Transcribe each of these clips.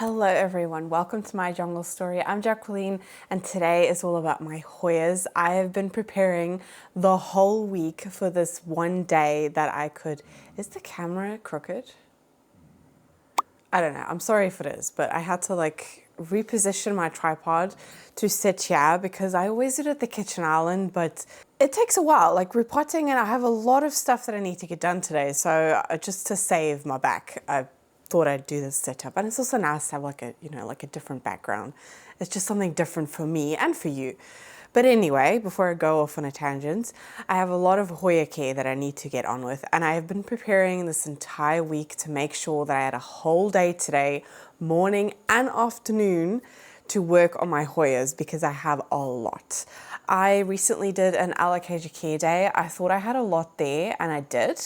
Hello everyone, welcome to my jungle story. I'm Jacqueline and today is all about my Hoyas. I have been preparing the whole week for this one day that I could... Is the camera crooked? I don't know, I'm sorry if it is, but I had to reposition my tripod to sit here because I always do it at the kitchen island, but it takes a while, repotting, and I have a lot of stuff that I need to get done today. So just to save my back, I thought I'd do this setup. And it's also nice to have a different background. It's just something different for me and for you. But anyway, before I go off on a tangent, I have a lot of Hoya Care that I need to get on with. And I have been preparing this entire week to make sure that I had a whole day today, morning and afternoon, to work on my Hoyas because I have a lot. I recently did an Alocasia Care Day. I thought I had a lot there, and I did.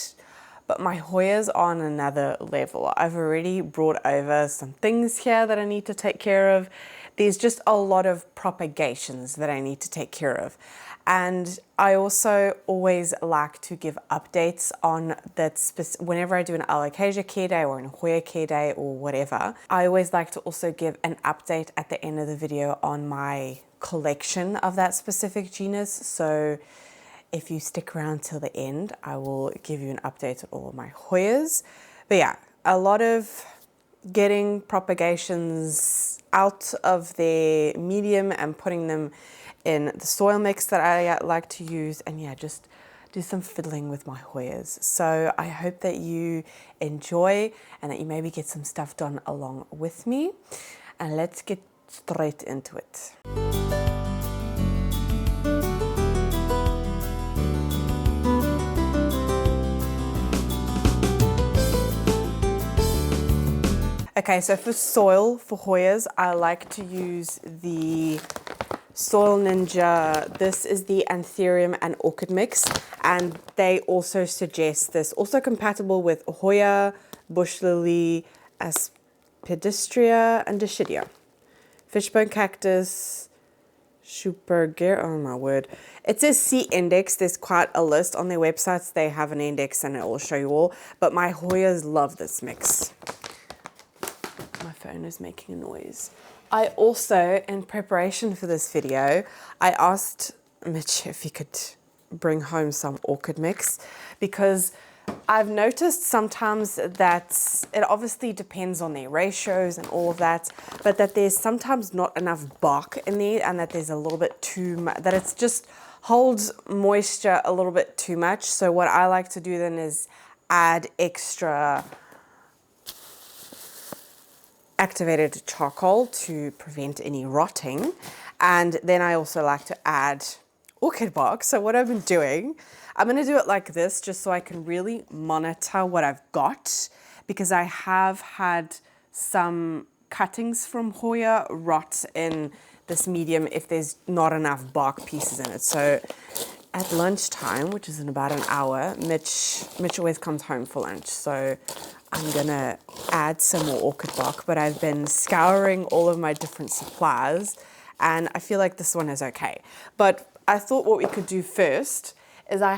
But my Hoyas are on another level. I've already brought over some things here that I need to take care of. There's just a lot of propagations that I need to take care of. And I also always like to give updates on that whenever I do an Alocasia Care Day or an Hoya Care Day or whatever. I always like to also give an update at the end of the video on my collection of that specific genus. So if you stick around till the end, I will give you an update on all of my Hoyas. But yeah, a lot of getting propagations out of their medium and putting them in the soil mix that I like to use, and yeah, just do some fiddling with my Hoyas. So I hope that you enjoy and that you maybe get some stuff done along with me. And let's get straight into it. Okay, so for soil for Hoyas, I like to use the Soil Ninja. This is the Anthurium and Orchid mix, and they also suggest this, also compatible with Hoya, bush lily, aspidistria, and Dischidia. Fishbone cactus, Superger, oh my word. It says C index. There's quite a list on their websites. They have an index and it will show you all, but my Hoyas love this mix. My phone is making a noise. I also, in preparation for this video, I asked Mitch if he could bring home some orchid mix, because I've noticed sometimes that it obviously depends on their ratios and all of that, but that there's sometimes not enough bark in there, and that there's a little bit too much, that it's just holds moisture a little bit too much. So what I like to do then is add extra activated charcoal to prevent any rotting. And then I also like to add orchid bark. So what I've been doing, I'm going to do it like this just so I can really monitor what I've got, because I have had some cuttings from Hoya rot in this medium if there's not enough bark pieces in it. So at lunchtime, which is in about an hour, Mitch always comes home for lunch. So I'm gonna add some more orchid bark, but I've been scouring all of my different supplies and I feel like this one is okay. But I thought what we could do first is I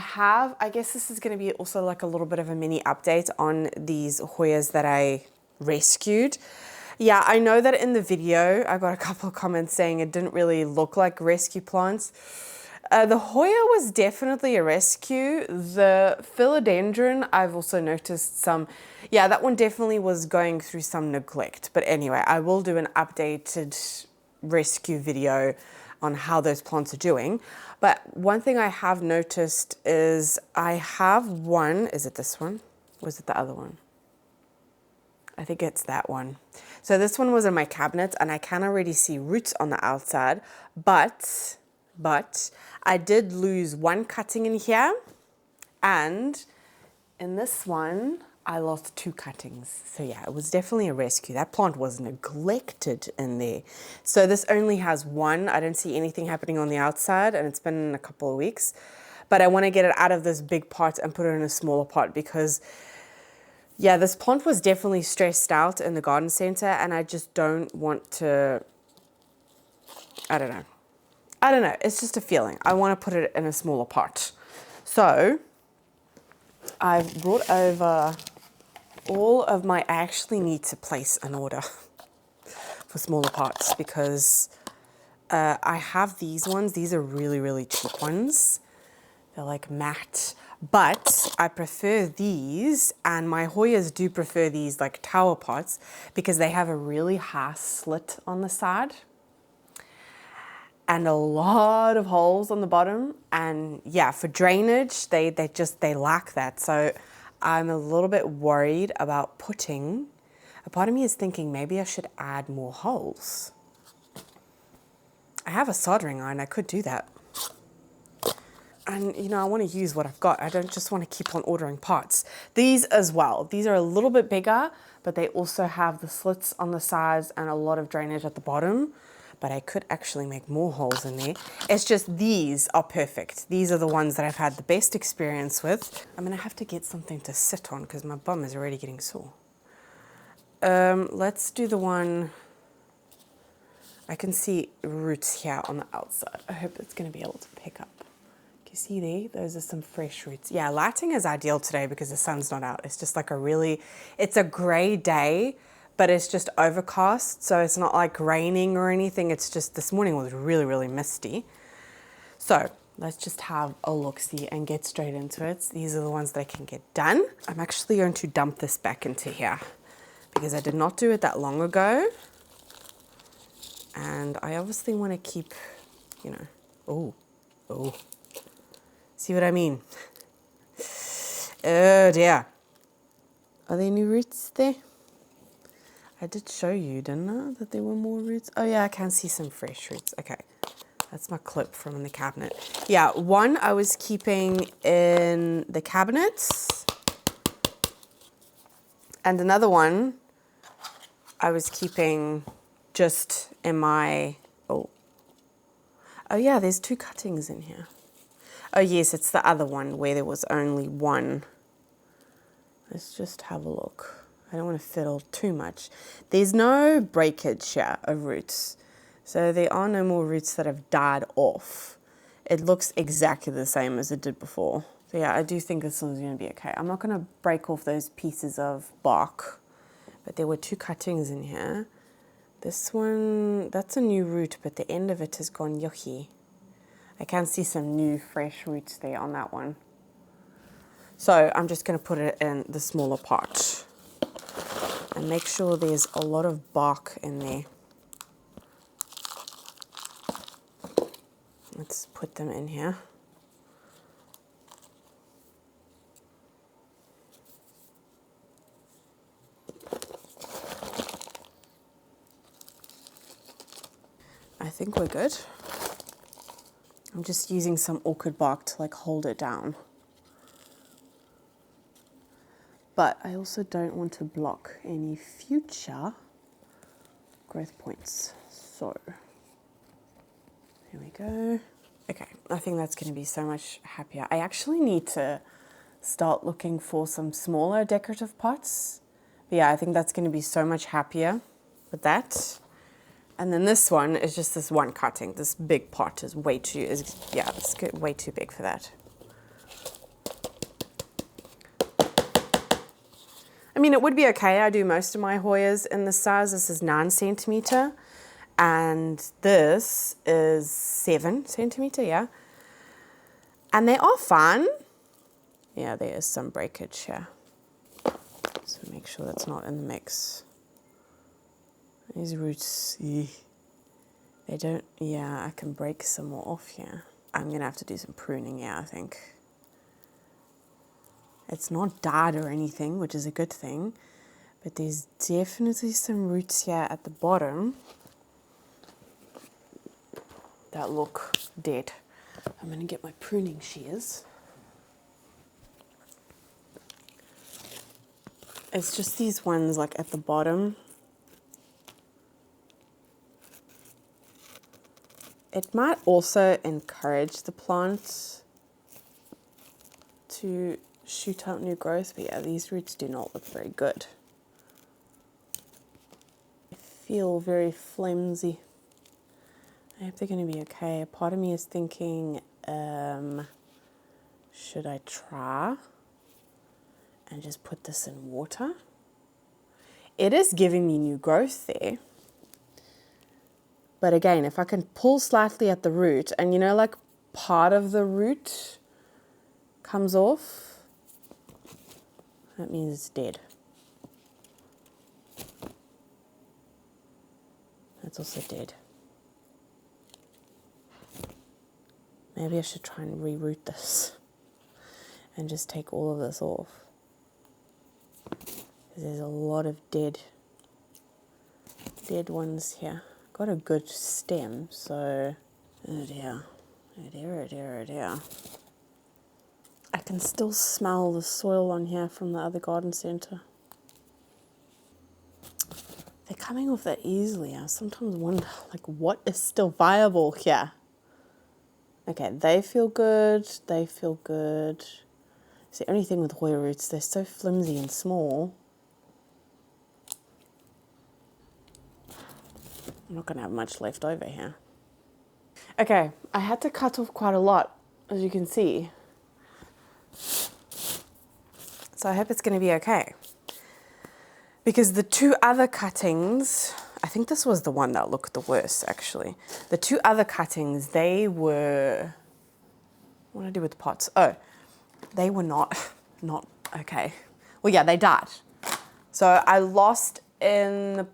guess this is gonna be also like a little bit of a mini update on these Hoyas that I rescued. Yeah, I know that in the video, I got a couple of comments saying it didn't really look like rescue plants. The Hoya was definitely a rescue. The philodendron, I've also noticed some, yeah, that one definitely was going through some neglect. But anyway, I will do an updated rescue video on how those plants are doing. But one thing I have noticed is I have one, is it this one? Or is it the other one? I think it's that one. So this one was in my cabinet and I can already see roots on the outside, but I did lose one cutting in here, and in this one, I lost 2 cuttings. So yeah, it was definitely a rescue. That plant was neglected in there. So this only has one. I don't see anything happening on the outside, and it's been a couple of weeks. But I want to get it out of this big pot and put it in a smaller pot because, yeah, this plant was definitely stressed out in the garden center, and I just don't want to, I don't know, it's just a feeling. I want to put it in a smaller pot. So I've brought over all of my, I actually need to place an order. for smaller pots because I have these ones. These are really, really cheap ones. They're like matte, but I prefer these, and my Hoyas do prefer these like tower pots because they have a really high slit on the side and a lot of holes on the bottom. And yeah, for drainage, they lack that. So I'm a little bit worried about putting, a part of me is thinking maybe I should add more holes. I have a soldering iron, I could do that. And you know, I want to use what I've got. I don't just want to keep on ordering pots. These as well, these are a little bit bigger, but they also have the slits on the sides and a lot of drainage at the bottom. But I could actually make more holes in there. It's just these are perfect. These are the ones that I've had the best experience with. I'm gonna have to get something to sit on because my bum is already getting sore. Let's do the one, I can see roots here on the outside. I hope it's gonna be able to pick up. Can you see there? Those are some fresh roots. Yeah, lighting is ideal today because the sun's not out. It's just like it's a gray day, but it's just overcast, so it's not like raining or anything. It's just, this morning was really, really misty. So let's just have a look-see and get straight into it. These are the ones that I can get done. I'm actually going to dump this back into here because I did not do it that long ago. And I obviously want to keep, you know, oh, see what I mean? Oh dear. Are there new roots there? I did show you, didn't I, that there were more roots? Oh yeah, I can see some fresh roots. Okay, that's my clip from in the cabinet. Yeah, one I was keeping in the cabinets, and another one I was keeping just in my, oh yeah, there's 2 cuttings in here. Oh yes, it's the other one where there was only one. Let's just have a look. I don't want to fiddle too much. There's no breakage here of roots. So there are no more roots that have died off. It looks exactly the same as it did before. So yeah, I do think this one's going to be okay. I'm not going to break off those pieces of bark, but there were 2 cuttings in here. This one, that's a new root, but the end of it has gone yucky. I can see some new fresh roots there on that one. So I'm just going to put it in the smaller pot. And make sure there's a lot of bark in there. Let's put them in here. I think we're good. I'm just using some orchid bark to like hold it down. But I also don't want to block any future growth points. So, here we go. Okay, I think that's going to be so much happier. I actually need to start looking for some smaller decorative pots. But yeah, I think that's going to be so much happier with that. And then this one is just this one cutting. This big pot is way too, it's way too big for that. I mean, it would be okay. I do most of my Hoyas in this size. This is 9 centimeter, and this is 7 centimeter, yeah. And they are fine. Yeah, there is some breakage here. So make sure that's not in the mix. These roots, they don't, yeah, I can break some more off here. I'm gonna have to do some pruning, yeah, I think. It's not died or anything, which is a good thing, but there's definitely some roots here at the bottom that look dead. I'm gonna get my pruning shears. It's just these ones like at the bottom. It might also encourage the plant to shoot out new growth, but yeah, these roots do not look very good. I feel very flimsy. I hope they're going to be okay. A part of me is thinking, should I try and just put this in water? It is giving me new growth there, But again, if I can pull slightly at the root, and you know, like part of the root comes off, that means it's dead. That's also dead. Maybe I should try and reroot this and just take all of this off. There's a lot of dead ones here. Got a good stem, so oh dear, oh dear, oh dear, oh dear. I can still smell the soil on here from the other garden centre. They're coming off that easily. I sometimes wonder, like, what is still viable here? Okay, they feel good. They feel good. It's the only thing with Hoya roots, they're so flimsy and small. I'm not going to have much left over here. Okay, I had to cut off quite a lot, as you can see. So I hope it's going to be okay. Because the two other cuttings, I think this was the one that looked the worst, actually. The two other cuttings, they were, what did I do with the pots? Oh, they were not okay. Well, yeah, they died. So I lost in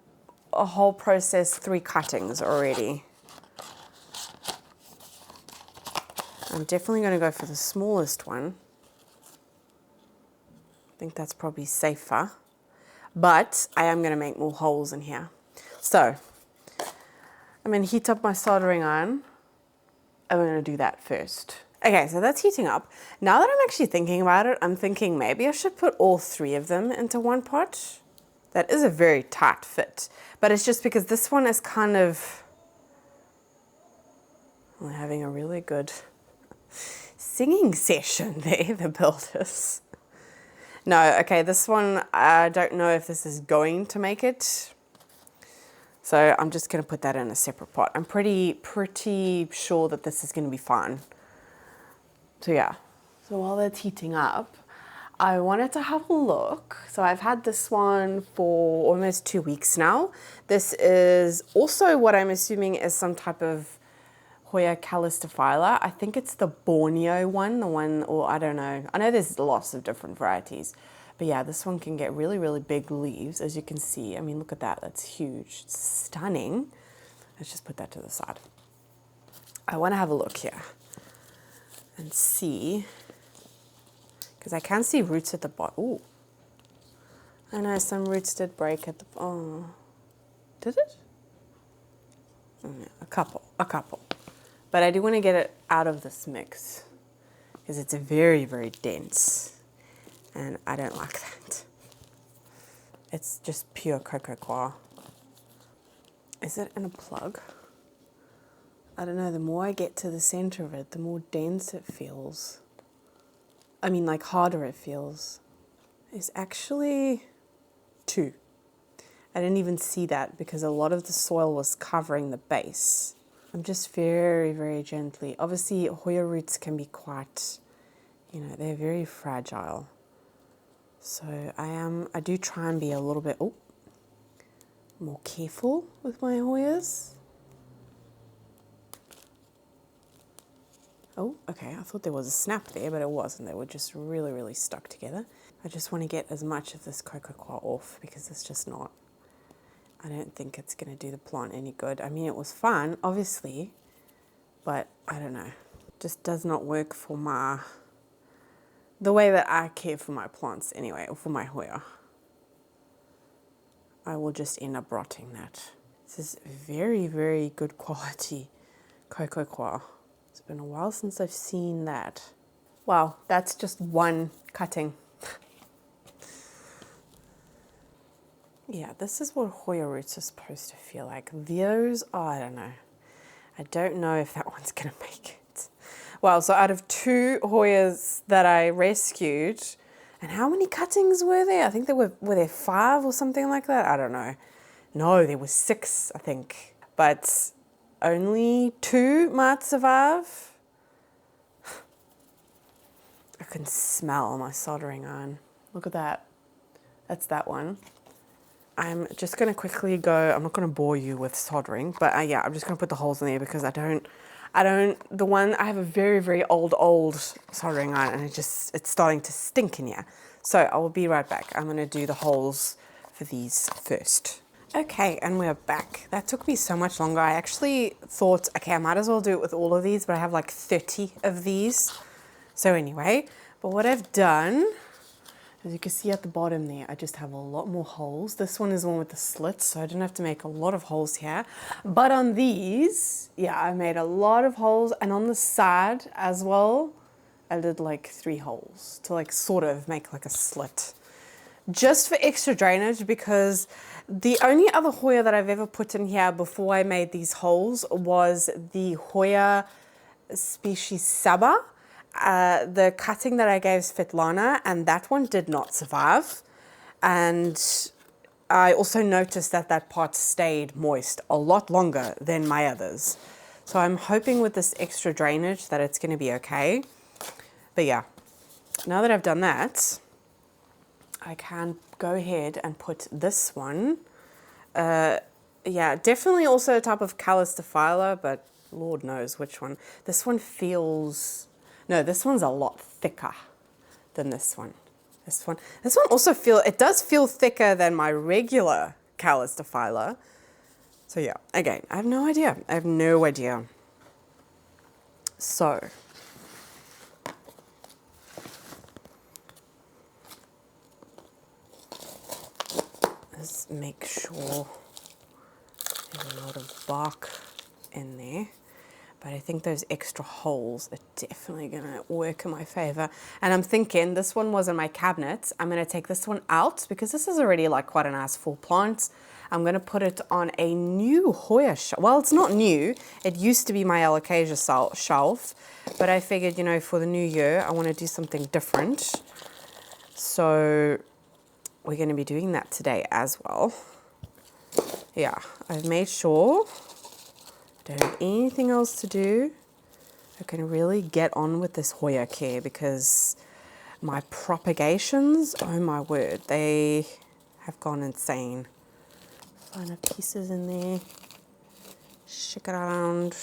a whole process 3 cuttings already. I'm definitely going to go for the smallest one. I think that's probably safer. But I am going to make more holes in here. So I'm going to heat up my soldering iron. I'm going to do that first. Okay, so that's heating up. Now that I'm actually thinking about it, I'm thinking maybe I should put all 3 of them into one pot. That is a very tight fit, but it's just because this one is kind of, we're having a really good singing session there, the builders. No, okay, this one, I don't know if this is going to make it. So I'm just going to put that in a separate pot. I'm pretty sure that this is going to be fine. So yeah, so while that's heating up, I wanted to have a look. So I've had this one for almost 2 weeks now. This is also what I'm assuming is some type of Hoya callistophylla. I think it's the Borneo one, or I don't know. I know there's lots of different varieties. But yeah, this one can get really, really big leaves, as you can see. I mean, look at that, that's huge, it's stunning. Let's just put that to the side. I wanna have a look here and see, because I can see roots at the bottom. Ooh, I know some roots did break at the, oh, did it? Oh, yeah, a couple. But I do want to get it out of this mix because it's very, very dense and I don't like that. It's just pure cocoa coir. Is it in a plug? I don't know, the more I get to the center of it, the more dense it feels. I mean, like harder it feels. It's actually 2. I didn't even see that because a lot of the soil was covering the base. I'm just very, very gently. Obviously, Hoya roots can be quite, you know, they're very fragile. So I do try and be a little bit, more careful with my Hoyas. Oh, okay, I thought there was a snap there, but it wasn't. They were just really, really stuck together. I just want to get as much of this cocoa coir off because it's just not, I don't think it's going to do the plant any good. I mean, it was fun, obviously, but I don't know. Just does not work for the way that I care for my plants anyway, or for my Hoya. I will just end up rotting that. This is very, very good quality cocoa coir. It's been a while since I've seen that. Wow, that's just one cutting. Yeah, this is what Hoya roots are supposed to feel like. Those, I don't know. I don't know if that one's gonna make it. Well, so out of 2 Hoyas that I rescued, and how many cuttings were there? I think were there 5 or something like that? I don't know. No, there was 6, I think. But only 2 might survive. I can smell my soldering iron. Look at that. That's that one. I'm just going to quickly go, I'm not going to bore you with soldering, but yeah, I'm just going to put the holes in there because I have a very, very old soldering iron, and it's starting to stink in here. So I will be right back. I'm going to do the holes for these first. Okay, and we're back. That took me so much longer. I actually thought, okay, I might as well do it with all of these, but I have like 30 of these. So anyway, but what I've done, as you can see at the bottom there, I just have a lot more holes. This one is the one with the slits, so I didn't have to make a lot of holes here. But on these, yeah, I made a lot of holes, and on the side as well, I did like 3 holes to like sort of make like a slit. Just for extra drainage, because the only other Hoya that I've ever put in here before I made these holes was the Hoya species Saba. The cutting that I gave Svetlana, and that one did not survive. And I also noticed that that part stayed moist a lot longer than my others. So I'm hoping with this extra drainage that it's going to be okay. But yeah, now that I've done that, I can go ahead and put this one. Yeah, definitely also a type of callistophylla, but Lord knows which one. This one feels, no, this one's a lot thicker than this one. This one also it does feel thicker than my regular callistophylla. So yeah, again, I have no idea. I have no idea. So, let's make sure there's a lot of bark in there. But I think those extra holes are definitely gonna work in my favor. And I'm thinking this one was in my cabinet. I'm gonna take this one out because this is already like quite a nice full plant. I'm gonna put it on a new Hoya shelf. Well, it's not new. It used to be my alocasia shelf, but I figured, you know, for the new year, I wanna do something different. So we're gonna be doing that today as well. Yeah, I've made sure don't have anything else to do. I can really get on with this Hoya Care because my propagations, oh my word, they have gone insane. Find a pieces in there, shake it around.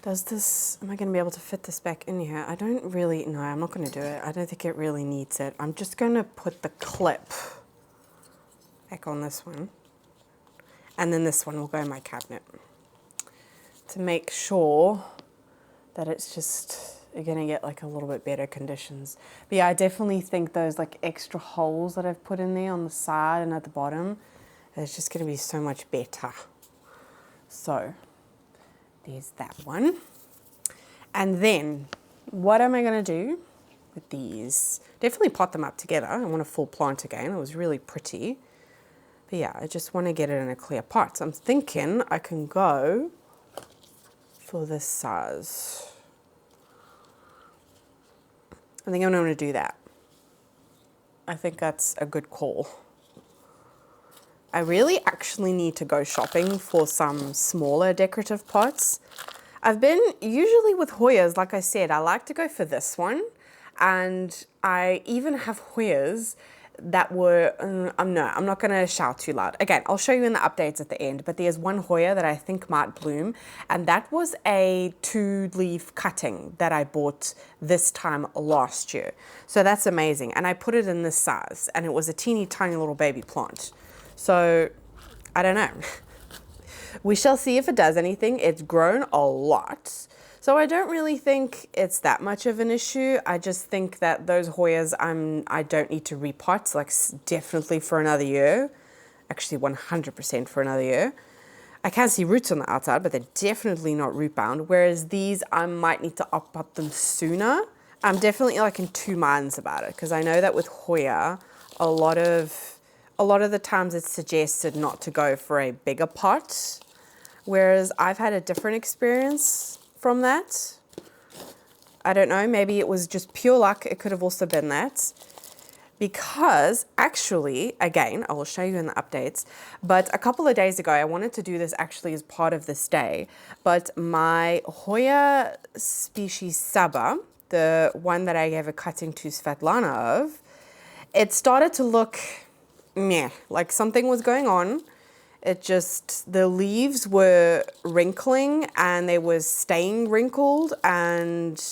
Does this, am I going to be able to fit this back in here? I don't really, no, I'm not going to do it. I don't think it really needs it. I'm just going to put the clip back on this one. And then this one will go in my cabinet to make sure that it's just, you're gonna get like a little bit better conditions. But yeah, I definitely think those like extra holes that I've put in there on the side and at the bottom, it's just gonna be so much better. So there's that one. And then what am I gonna do with these? Definitely pot them up together. I want a full plant again. It was really pretty. But yeah, I just want to get it in a clear pot. So I'm thinking I can go for this size. I think I'm going to do that. I think that's a good call. I really actually need to go shopping for some smaller decorative pots. I've been, usually with Hoyas, like I said, I like to go for this one. And I even have Hoyas that were, no, I'm not going to shout too loud. Again, I'll show you in the updates at the end, but there's one Hoya that I think might bloom, and that was a 2-leaf cutting that I bought this time last year. So that's amazing. And I put it in this size, and it was a teeny tiny little baby plant. So I don't know. We shall see if it does anything. It's grown a lot. So I don't really think it's that much of an issue. I just think that those Hoyas, I don't need to repot, like definitely for another year. Actually 100% for another year. I can see roots on the outside, but they're definitely not root bound. Whereas these, I might need to up them sooner. I'm definitely like in 2 minds about it, because I know that with Hoya, a lot of the times it's suggested not to go for a bigger pot. Whereas I've had a different experience from that. I don't know, maybe it was just pure luck. It could have also been that. Because actually, again, I will show you in the updates, but a couple of days ago, I wanted to do this actually as part of this day, but my Hoya species Saba, the one that I gave a cutting to Svetlana of, it started to look meh, like something was going on. It just, the leaves were wrinkling and they was staying wrinkled, and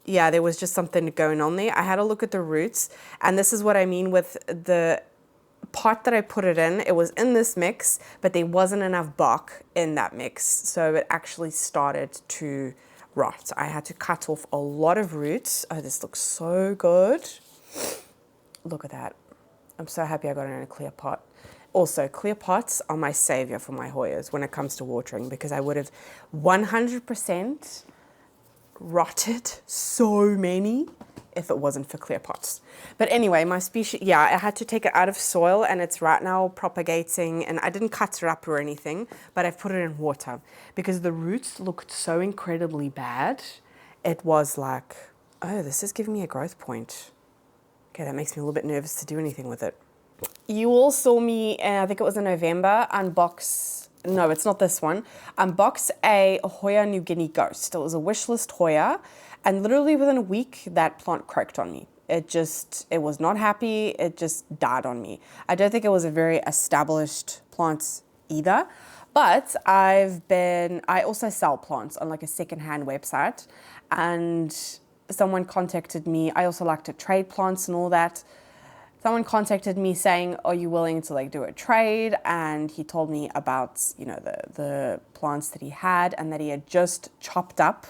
yeah, there was just something going on there. I had a look at the roots, and this is what I mean with the pot that I put it in. It was in this mix, but there wasn't enough bark in that mix. So it actually started to rot. I had to cut off a lot of roots. Oh, this looks so good. Look at that. I'm so happy I got it in a clear pot. Also, clear pots are my savior for my Hoyas when it comes to watering, because I would have 100% rotted so many if it wasn't for clear pots. But anyway, my species, yeah, I had to take it out of soil, and it's right now propagating, and I didn't cut it up or anything, but I've put it in water because the roots looked so incredibly bad. It was like, oh, this is giving me a growth point. Okay, that makes me a little bit nervous to do anything with it. You all saw me, I think it was in November, unbox, no, it's not this one, unbox a Hoya New Guinea Ghost. It was a wish list Hoya, and literally within a week, that plant croaked on me. It was not happy, it just died on me. I don't think it was a very established plant either, but I also sell plants on like a secondhand website, and someone contacted me. I also like to trade plants and all that. Someone contacted me saying, are you willing to like do a trade? And he told me about, you know, the plants that he had, and that he had just chopped up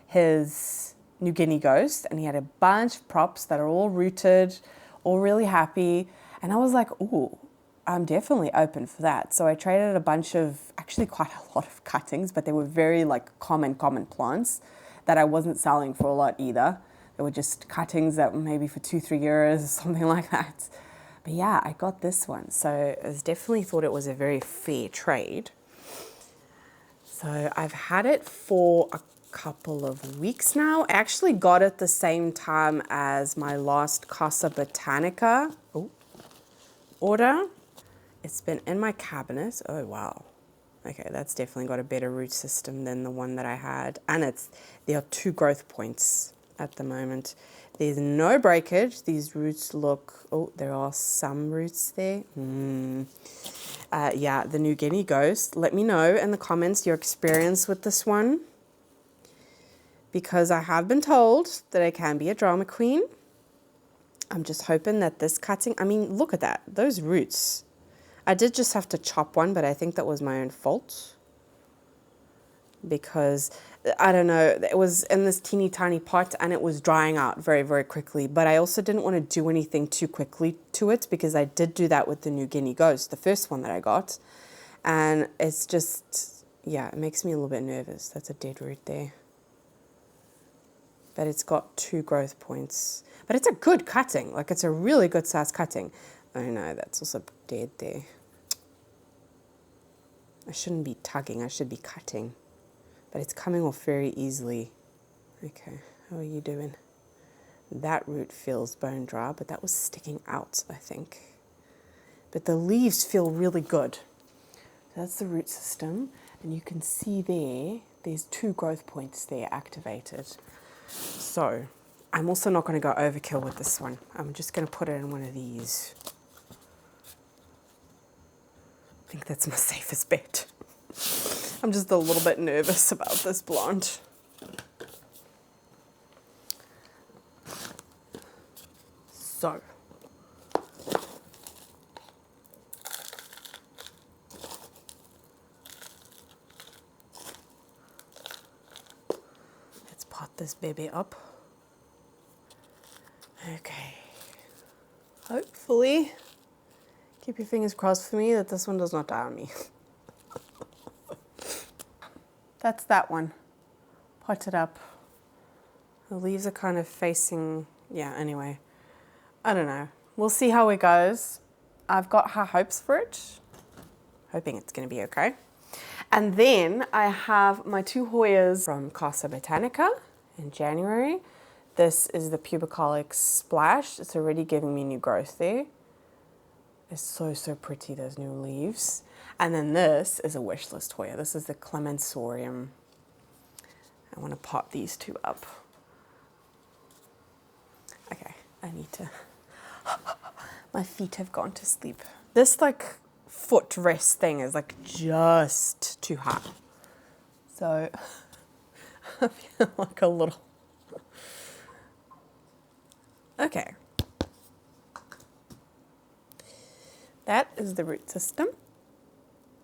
his New Guinea Ghost, and he had a bunch of props that are all rooted, all really happy. And I was like, ooh, I'm definitely open for that. So I traded a bunch of, actually quite a lot of cuttings, but they were very like common plants that I wasn't selling for a lot either. They were just cuttings that were maybe for 2-3 euros or something like that. But yeah, I got this one. So I definitely thought it was a very fair trade. So I've had it for a couple of weeks now. I actually got it the same time as my last Casa Botanica order. It's been in my cabinet. Oh, wow. Okay, that's definitely got a better root system than the one that I had. And there are 2 growth points at the moment. There's no breakage. These roots look, oh, there are some roots there. Yeah, the New Guinea Ghost. Let me know in the comments your experience with this one, because I have been told that I can be a drama queen. I'm just hoping that this cutting, I mean, look at that, those roots. I did just have to chop one, but I think that was my own fault, because I don't know, it was in this teeny tiny pot and it was drying out very, very quickly. But I also didn't want to do anything too quickly to it, because I did do that with the New Guinea Ghost, the first one that I got. And it's just, yeah, it makes me a little bit nervous. That's a dead root there. But it's got 2 growth points. But it's a good cutting, like it's a really good size cutting. Oh no, that's also dead there. I shouldn't be tugging, I should be cutting. But it's coming off very easily. Okay, how are you doing? That root feels bone dry, but that was sticking out, I think. But the leaves feel really good. So that's the root system. And you can see there's 2 growth points there activated. So I'm also not going to go overkill with this one. I'm just going to put it in one of these. I think that's my safest bet. I'm just a little bit nervous about this plant. So, let's pot this baby up. Okay. Hopefully, keep your fingers crossed for me that this one does not die on me. That's that one. Pot it up. The leaves are kind of facing, yeah, anyway. I don't know. We'll see how it goes. I've got high hopes for it. Hoping it's going to be okay. And then I have my 2 Hoyas from Casa Botanica in January. This is the pubicalyx splash. It's already giving me new growth there. It's so, so pretty, those new leaves. And then this is a wish list Hoya. This is the clemensiorum. I want to pot these 2 up. Okay, I need to... My feet have gone to sleep. This like foot rest thing is like just too high. So I feel like a little... Okay. That is the root system.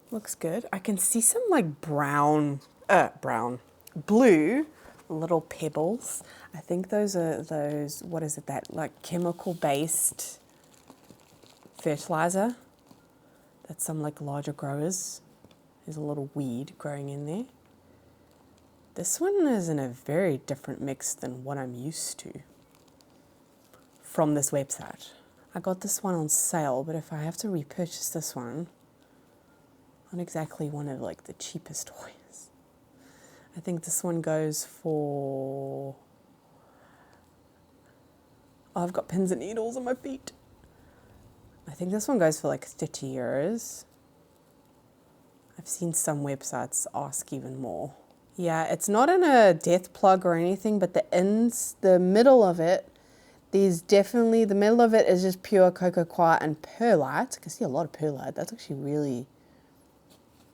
Looks good. I can see some like blue little pebbles. I think those are what is it, that like chemical based fertilizer that some like larger growers, there's a little weed growing in there. This one is in a very different mix than what I'm used to from this website. I got this one on sale, but if I have to repurchase this one, not exactly one of like the cheapest Hoyas. I think this one goes for... Oh, I've got pins and needles on my feet. I think this one goes for like 30 euros. I've seen some websites ask even more. Yeah, it's not in a death plug or anything, but the middle of it, the middle of it is just pure cocoa coir and perlite. I can see a lot of perlite. That's actually really,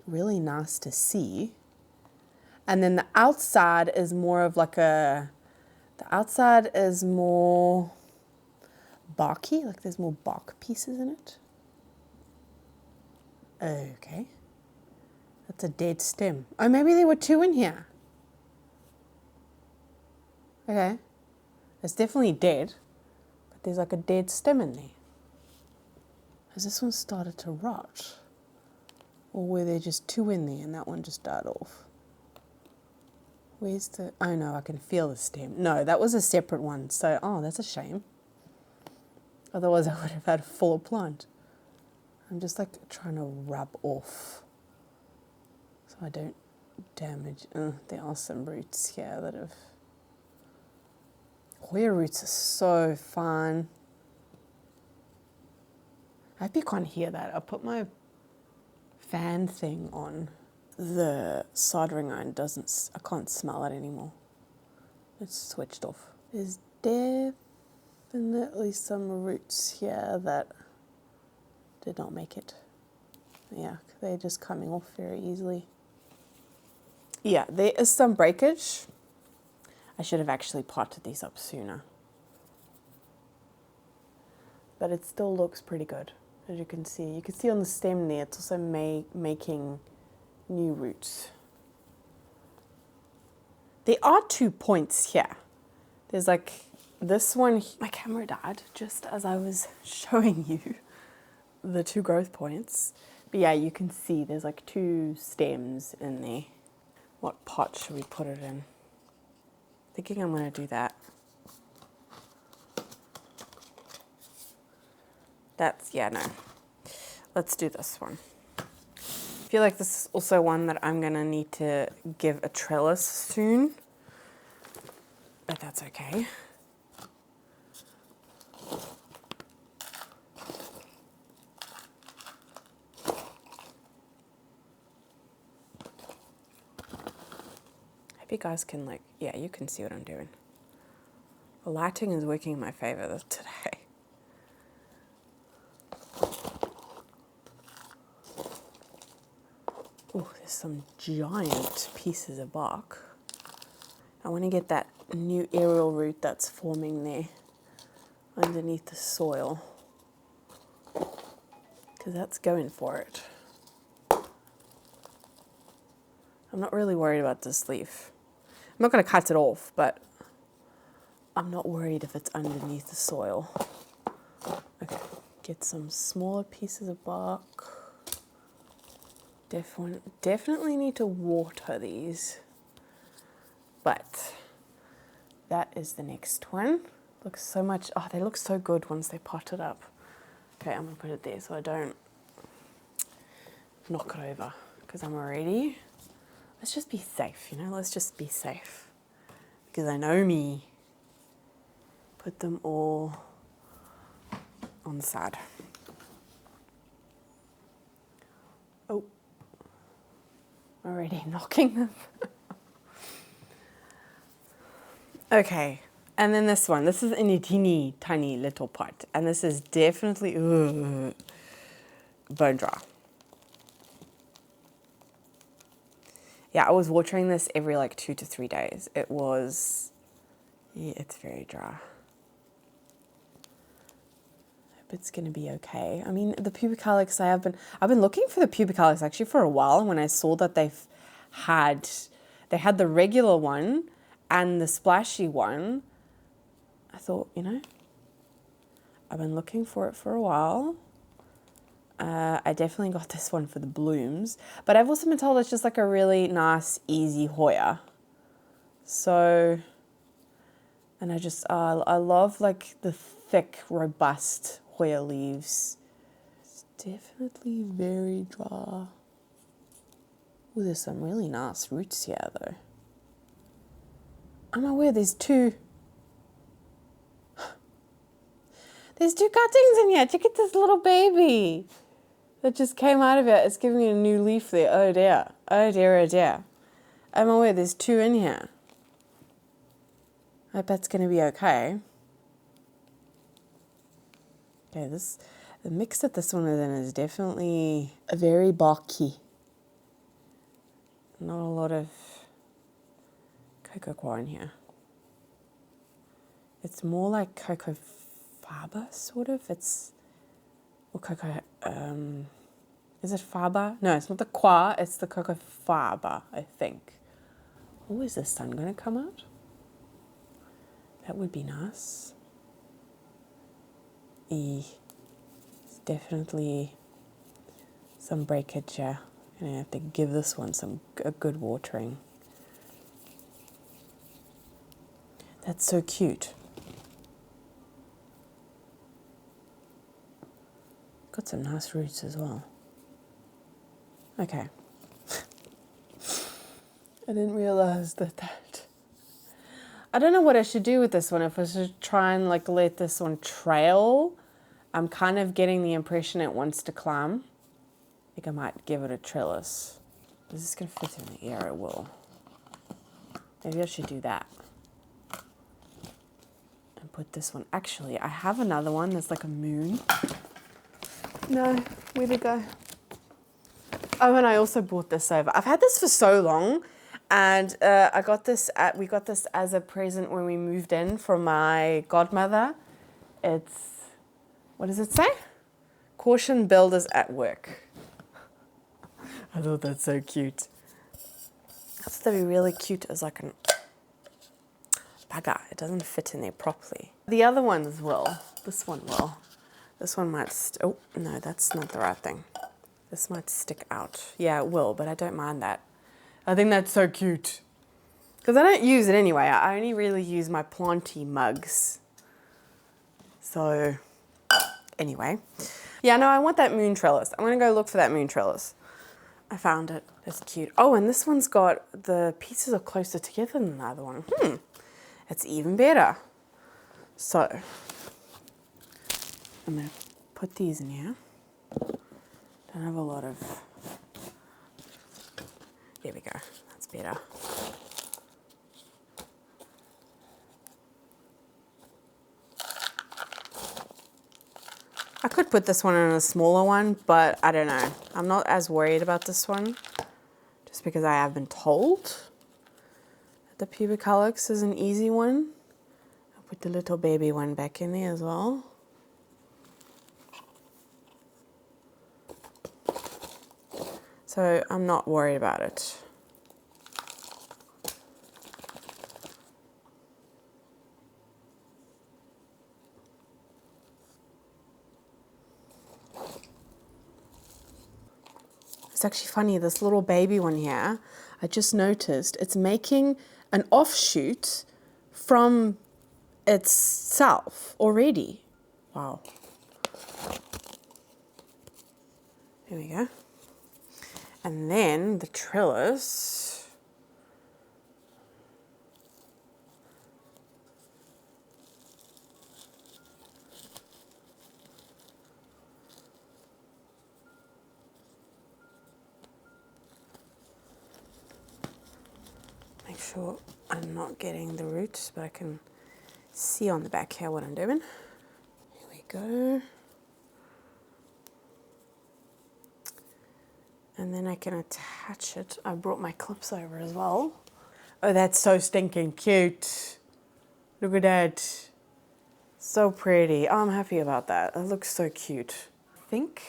really nice to see. And then the outside is more of like the outside is more barky, like there's more bark pieces in it. Okay. That's a dead stem. Oh, maybe there were two in here. Okay. It's definitely dead, but there's like a dead stem in there. Has this one started to rot? Or were there just two in there and that one just died off? Where's the... Oh no, I can feel the stem. No, that was a separate one. So, oh, that's a shame. Otherwise I would have had a full plant. I'm just like trying to rub off so I don't damage. There are some roots here that have... Hoya roots are so fun. I hope you can't hear that. I put my fan thing on. The soldering iron doesn't... I can't smell it anymore. It's switched off. There's definitely some roots here that did not make it. Yeah, they're just coming off very easily. Yeah, there is some breakage. I should have actually potted these up sooner. But it still looks pretty good, as you can see. You can see on the stem there, it's also making new roots. There are 2 points here. There's like this one. My camera died just as I was showing you the 2 growth points. But yeah, you can see there's like 2 stems in there. What pot should we put it in? Thinking I'm going to do that. No. Let's do this one. I feel like this is also one that I'm going to need to give a trellis soon. But that's okay. Hope you guys can yeah, you can see what I'm doing. The lighting is working in my favor today. Oh, there's some giant pieces of bark. I want to get that new aerial root that's forming there underneath the soil, because that's going for it. I'm not really worried about this leaf. I'm not going to cut it off, but I'm not worried if it's underneath the soil. Okay, get some smaller pieces of bark. Definitely need to water these, but that is the next one. Looks so much, oh, they look so good once they pot it up. Okay, I'm gonna put it there so I don't knock it over, because I'm already, let's just be safe, you know, let's just be safe. Because I know me. Put them all on the side. Oh. Already knocking them. Okay, And then this one, this is in a teeny tiny little pot. And this is definitely bone dry. Yeah, I was watering this every like 2 to 3 days. It was, yeah, it's very dry. Hope it's gonna be okay. I mean, the pubicalyx, I've been looking for the pubicalyx actually for a while, and when I saw that they had the regular one and the splashy one, I thought, you know, I've been looking for it for a while. I definitely got this one for the blooms, but I've also been told it's just like a really nice, easy Hoya. So, and I love like the thick, robust Hoya leaves. It's definitely very dry. Oh, there's some really nice roots here though. I'm aware there's two cuttings in here. Check out this little baby that just came out of it. It's giving me a new leaf there. Oh dear. Oh dear, oh dear. I'm aware there's 2 in here. I hope that's going to be okay. Okay, the mix that this one is in is definitely a very barky. Not a lot of cocoa coir in here. It's more like cocoa fiber, sort of. Or cocoa, is it fiber? No, it's not the coir, it's the cocoa fiber, I think. Oh, is the sun going to come out? That would be nice. It's definitely some breakage here. I'm going to have to give this one a good watering. That's so cute. Got some nice roots as well. Okay. I didn't realize that. I don't know what I should do with this one. If I should try and like let this one trail. I'm kind of getting the impression it wants to climb. I think I might give it a trellis. Is this going to fit in the air? It will. Maybe I should do that. And put this one. Actually, I have another one that's like a moon. No, where'd it go? Oh, and I also bought this over. I've had this for so long, and we got this as a present when we moved in from my godmother. It's, what does it say? Caution builders at work. I thought that's so cute. I thought that'd be really cute as like an bugger. It doesn't fit in there properly. The other ones will. This one will. This one might, oh, no, that's not the right thing. This might stick out. Yeah, it will, but I don't mind that. I think that's so cute. Because I don't use it anyway. I only really use my planty mugs. So, anyway. Yeah, no, I want that moon trellis. I'm going to go look for that moon trellis. I found it. It's cute. Oh, and this one's got, the pieces are closer together than the other one. It's even better. So, I'm going to put these in here. Don't have a lot of, there we go, that's better. I could put this one in a smaller one, but I don't know. I'm not as worried about this one, just because I have been told that the pubicalyx is an easy one. I'll put the little baby one back in there as well. So I'm not worried about it. It's actually funny, this little baby one here, I just noticed it's making an offshoot from itself already. Wow. There we go. And then the trellis. Make sure I'm not getting the roots, but I can see on the back here what I'm doing. Here we go. And then I can attach it. I brought my clips over as well. Oh, that's so stinking cute. Look at that. So pretty. Oh, I'm happy about that. It looks so cute. I think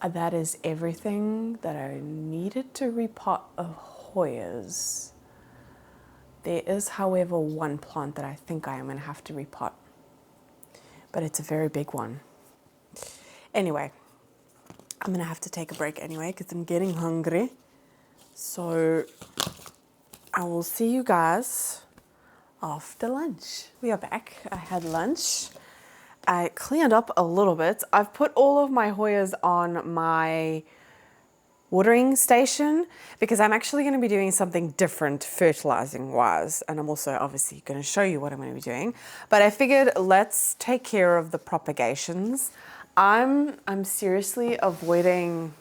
that is everything that I needed to repot of Hoyas. There is, however, one plant that I think I am going to have to repot. But it's a very big one. Anyway, I'm going to have to take a break anyway because I'm getting hungry. So I will see you guys after lunch. We are back. I had lunch. I cleaned up a little bit. I've put all of my Hoyas on my watering station because I'm actually going to be doing something different fertilizing wise, and I'm also obviously going to show you what I'm going to be doing. But I figured let's take care of the propagations. I'm seriously avoiding.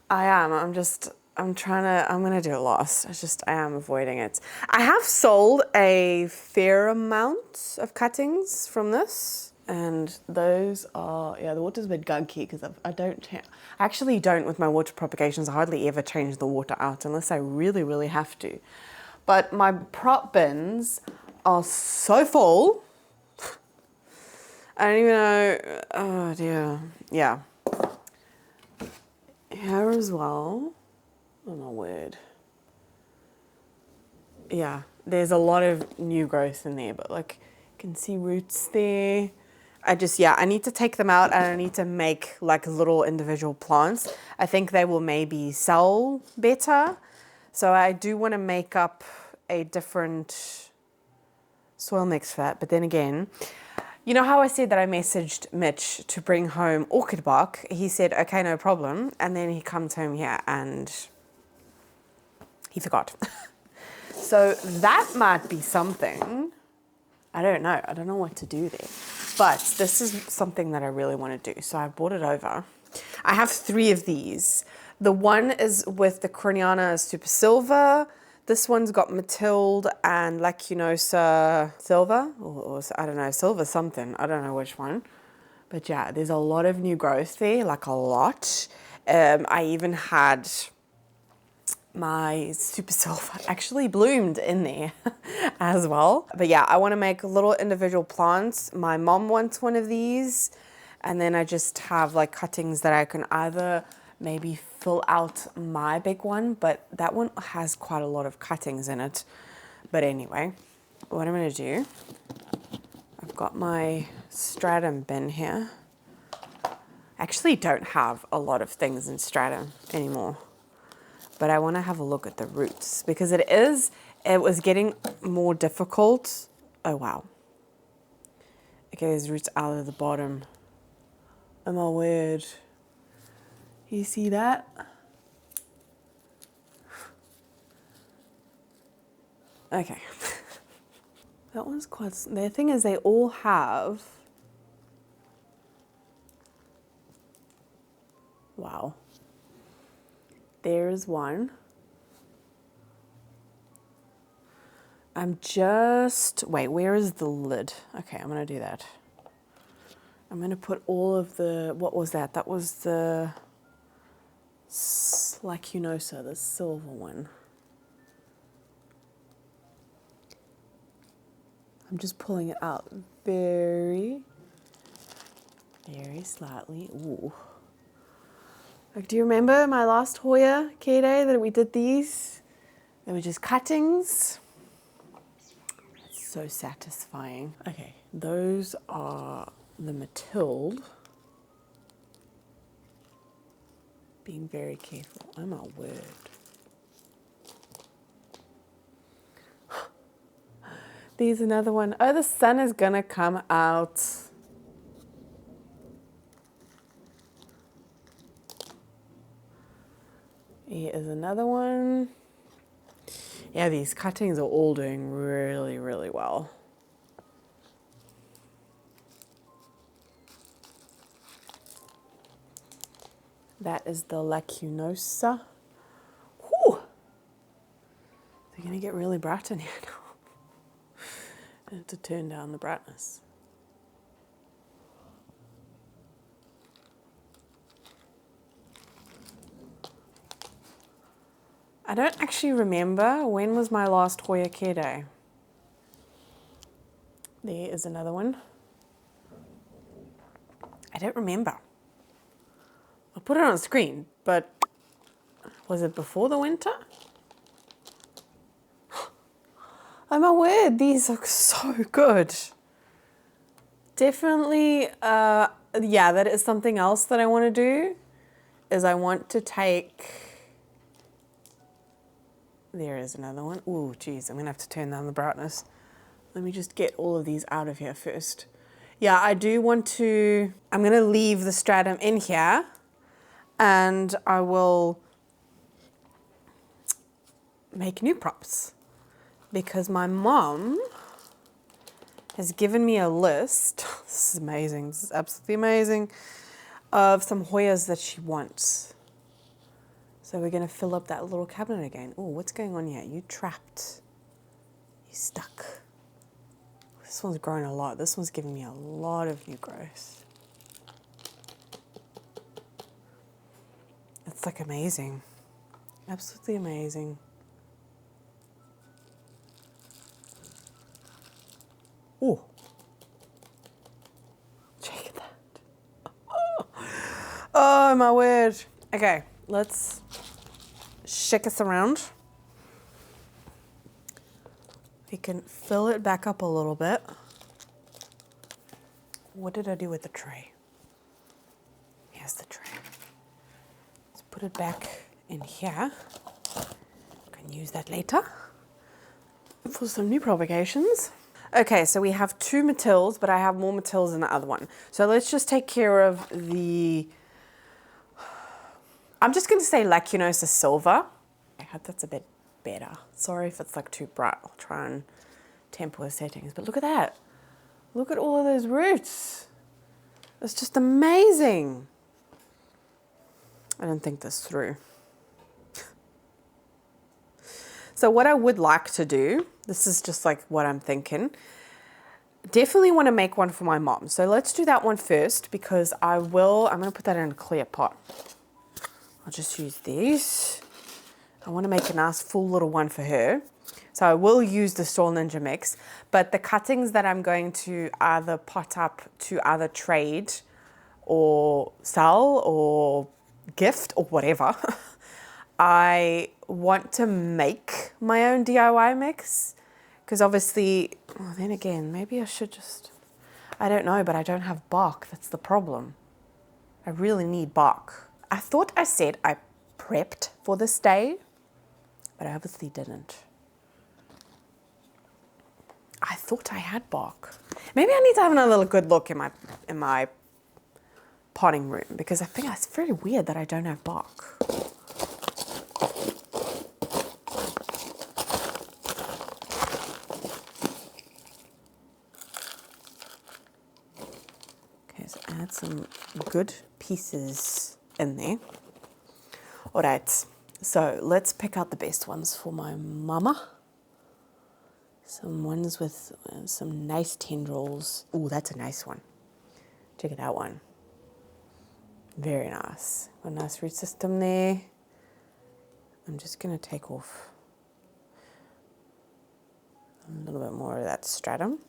I'm gonna do it last. I am avoiding it. I have sold a fair amount of cuttings from this, and those are, yeah, the water's a bit gunky because I actually don't with my water propagations. I hardly ever change the water out unless I really, really have to. But my prop bins are so full. I don't even know, oh dear, yeah. Here as well. Oh my word. Yeah, there's a lot of new growth in there, but like you can see roots there. I need to take them out and I need to make like little individual plants. I think they will maybe sell better. So I do want to make up a different soil mix for that. But then again, you know how I said that I messaged Mitch to bring home orchid bark? He said, okay, no problem. And then he comes home here and he forgot. So that might be something. I don't know. I don't know what to do there. But this is something that I really want to do. So I brought it over. I have 3 of these. The one is with the Coroniana super silver. This one's got Matilde and Lacunosa silver, or I don't know, silver something. I don't know which one. But yeah, there's a lot of new growth there, like a lot. I even had my super silver actually bloomed in there as well. But yeah, I want to make little individual plants. My mom wants one of these. And then I just have like cuttings that I can either maybe fill out my big one, but that one has quite a lot of cuttings in it. But anyway, what I'm going to do, I've got my stratum bin here. I actually don't have a lot of things in stratum anymore, but I want to have a look at the roots because it was getting more difficult. Oh wow. Okay, there's roots out of the bottom. Oh my word. You see that? Okay. That one's quite, the thing is they all have, wow. There's one. Wait, where is the lid? Okay, I'm gonna do that. I'm gonna put all of the, what was that? That was the Lacunosa, the silver one. I'm just pulling it out very, very slightly. Ooh. Like, do you remember my last Hoya Care Day that we did these? They were just cuttings. It's so satisfying. Okay, those are the Matilde. Being very careful. Oh my word. There's another one. Oh, the sun is gonna come out. Here is another one. Yeah, these cuttings are all doing really, really well. That is the Lacunosa. Whew. They're gonna get really bright in here now. I have to turn down the brightness. I don't actually remember when was my last Hoya Care day. There is another one. I don't remember. I'll put it on the screen, but was it before the winter? Oh my word, these look so good. Definitely, yeah, that is something else that I want to do, is I want to take, there is another one. Ooh, geez, I'm gonna have to turn down the brightness. Let me just get all of these out of here first. Yeah, I do want to, I'm gonna leave the stratum in here, and I will make new props, because my mom has given me a list. This is amazing, this is absolutely amazing, of some Hoyas that she wants. So we're gonna fill up that little cabinet again. Oh, what's going on here? You trapped, you stuck. This one's grown a lot. This one's giving me a lot of new growth. It's like amazing, absolutely amazing. Oh, check that. Oh my word. Okay, let's shake us around. We can fill it back up a little bit. What did I do with the tray? Here's the tray. Let's put it back in here. Can use that later for some new propagations. Okay, so we have 2 Matilles, but I have more Matilles in the other one. So let's just take care of the, I'm just going to say Lacunosa silver. I hope that's a bit better. Sorry if it's like too bright. I'll try and temper the settings, but look at that. Look at all of those roots. It's just amazing. I didn't think this through. So what I would like to do, this is just like what I'm thinking. Definitely want to make one for my mom. So let's do that one first, because I'm going to put that in a clear pot. I'll just use these. I want to make a nice full little one for her. So I will use the Soil Ninja mix, but the cuttings that I'm going to either pot up to either trade or sell or gift or whatever, I want to make my own DIY mix, because obviously, well, then again, maybe I should just, I don't know, but I don't have bark. That's the problem. I really need bark. I thought I said I prepped for this day, but I obviously didn't. I thought I had bark. Maybe I need to have another good look in my potting room, because I think it's very weird that I don't have bark. Okay, so add some good pieces in there. All right, so let's pick out the best ones for my mama. Some ones with some nice tendrils. Ooh, that's a nice one. Check it out, one. Very nice. A nice root system there. I'm just gonna take off a little bit more of that stratum.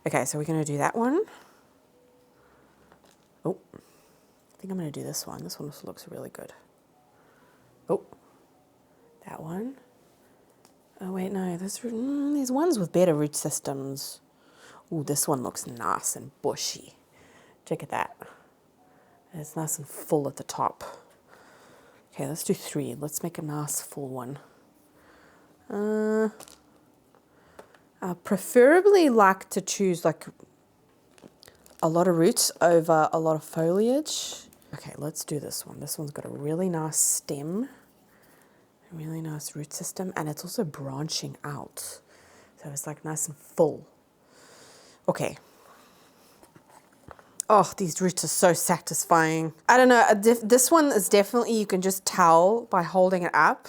Okay, so we're gonna do that one. Oh, I think I'm gonna do this one. This one looks really good. Oh, that one. Oh wait, no, there's ones with better root systems. Ooh, this one looks nice and bushy. Check at that. It's nice and full at the top. Okay, let's do 3. Let's make a nice full one. I preferably like to choose like a lot of roots over a lot of foliage. Okay, let's do this one. This one's got a really nice stem. A really nice root system, and it's also branching out, so it's like nice and full. Okay. Oh, these roots are so satisfying. I don't know, this one is definitely, you can just tell by holding it up.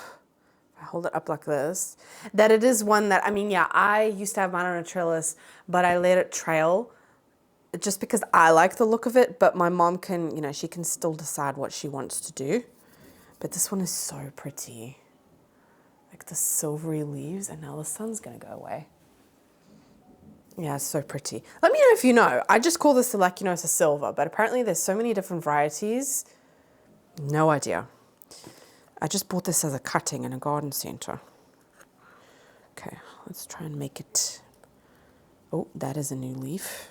If I hold it up like this, that it is one that, I mean, yeah, I used to have mine on a trellis, but I let it trail just because I like the look of it, but my mom can, you know, she can still decide what she wants to do. But this one is so pretty. Like the silvery leaves, and now the sun's gonna go away. Yeah, it's so pretty. Let me know if you know. I just call this Selachinosa silver, but apparently there's so many different varieties. No idea. I just bought this as a cutting in a garden center. Okay, let's try and make it. Oh, that is a new leaf.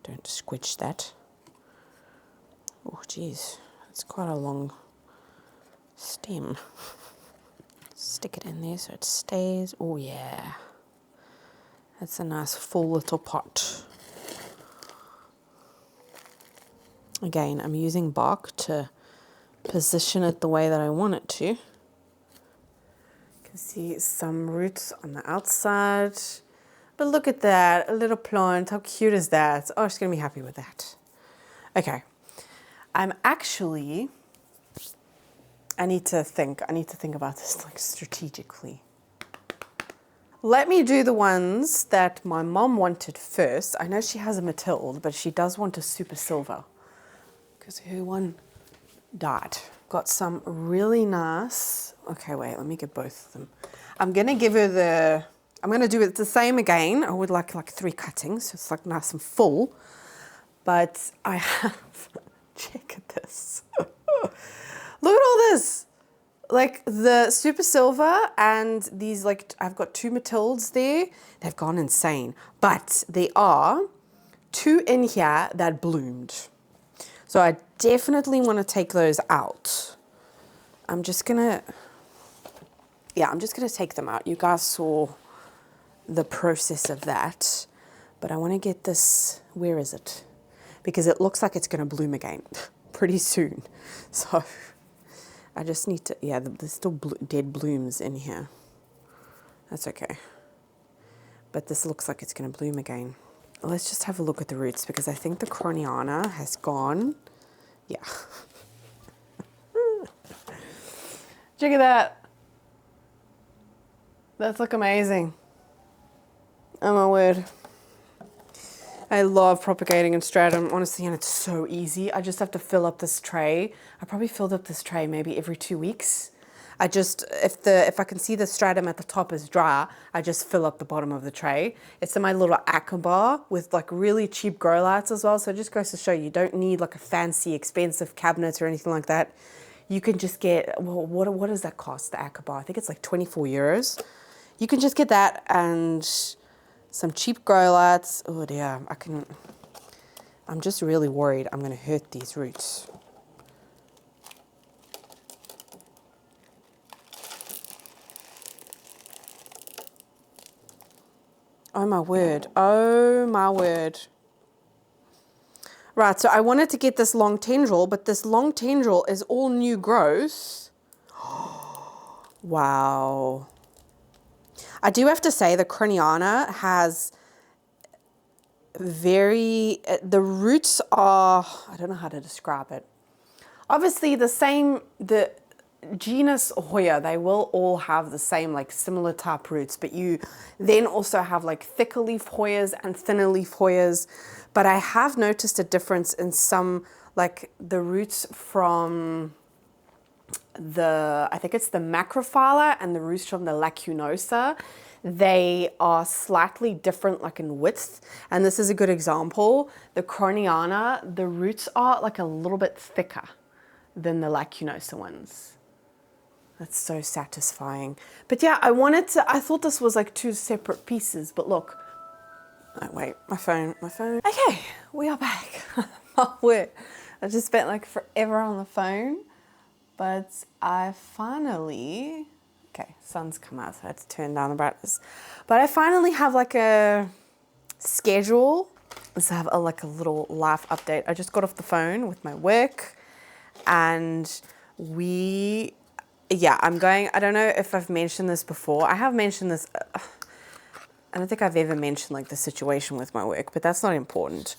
Don't squidge that. Oh, geez, it's quite a long stem. Stick it in there so it stays. Oh, yeah. That's a nice full little pot. Again, I'm using bark to position it the way that I want it to. You can see some roots on the outside. But look at that, a little plant. How cute is that? Oh, she's gonna be happy with that. Okay, I need to think about this like strategically. Let me do the ones that my mom wanted first. I know she has a Matilde, but she does want a super silver because her one died. Got some really nice, okay, wait, let me get both of them. I'm gonna give her I'm gonna do it the same again. I would like 3 cuttings, so it's like nice and full. But I have, check at this. Look at all this. Like the super silver and these, like, I've got 2 Matildes there. They've gone insane. But there are 2 in here that bloomed. So I definitely want to take those out. I'm just gonna take them out. You guys saw the process of that. But I want to get this, where is it? Because it looks like it's going to bloom again pretty soon. So I just need to, yeah, there's still dead blooms in here. That's okay. But this looks like it's going to bloom again. Let's just have a look at the roots because I think the Croniana has gone. Yeah. Check at that. That's like amazing. Oh my word. I love propagating in stratum, honestly, and it's so easy. I just have to fill up this tray. I probably filled up this tray maybe every 2 weeks. I just, if I can see the stratum at the top is dry, I just fill up the bottom of the tray. It's in my little Akbar with like really cheap grow lights as well. So it just goes to show you don't need like a fancy, expensive cabinet or anything like that. You can just get, well, what does that cost, the Akbar? I think it's like 24 euros. You can just get that and some cheap grow lights. Oh dear, I'm just really worried I'm gonna hurt these roots. Oh my word, oh my word. Right, so I wanted to get this long tendril, but this long tendril is all new growth. Wow. I do have to say the Croniana has the roots are, I don't know how to describe it. Obviously the genus Hoya, they will all have the same like similar type roots, but you then also have like thicker leaf Hoyas and thinner leaf Hoyas. But I have noticed a difference in some, like the roots from I think it's the macrophylla and the roots from the lacunosa. They are slightly different, like in width. And this is a good example. The Croniana, the roots are like a little bit thicker than the lacunosa ones. That's so satisfying. But yeah, I thought this was like 2 separate pieces, but look. Oh, wait, my phone. Okay, we are back. Oh, wait. I just spent like forever on the phone. But I finally, okay, sun's come out, so I had to turn down the brightness. But I finally have like a schedule. Let's have like a little life update. I just got off the phone with my work and I'm going, I don't know if I've mentioned this before. I have mentioned this, I don't think I've ever mentioned like the situation with my work, but that's not important.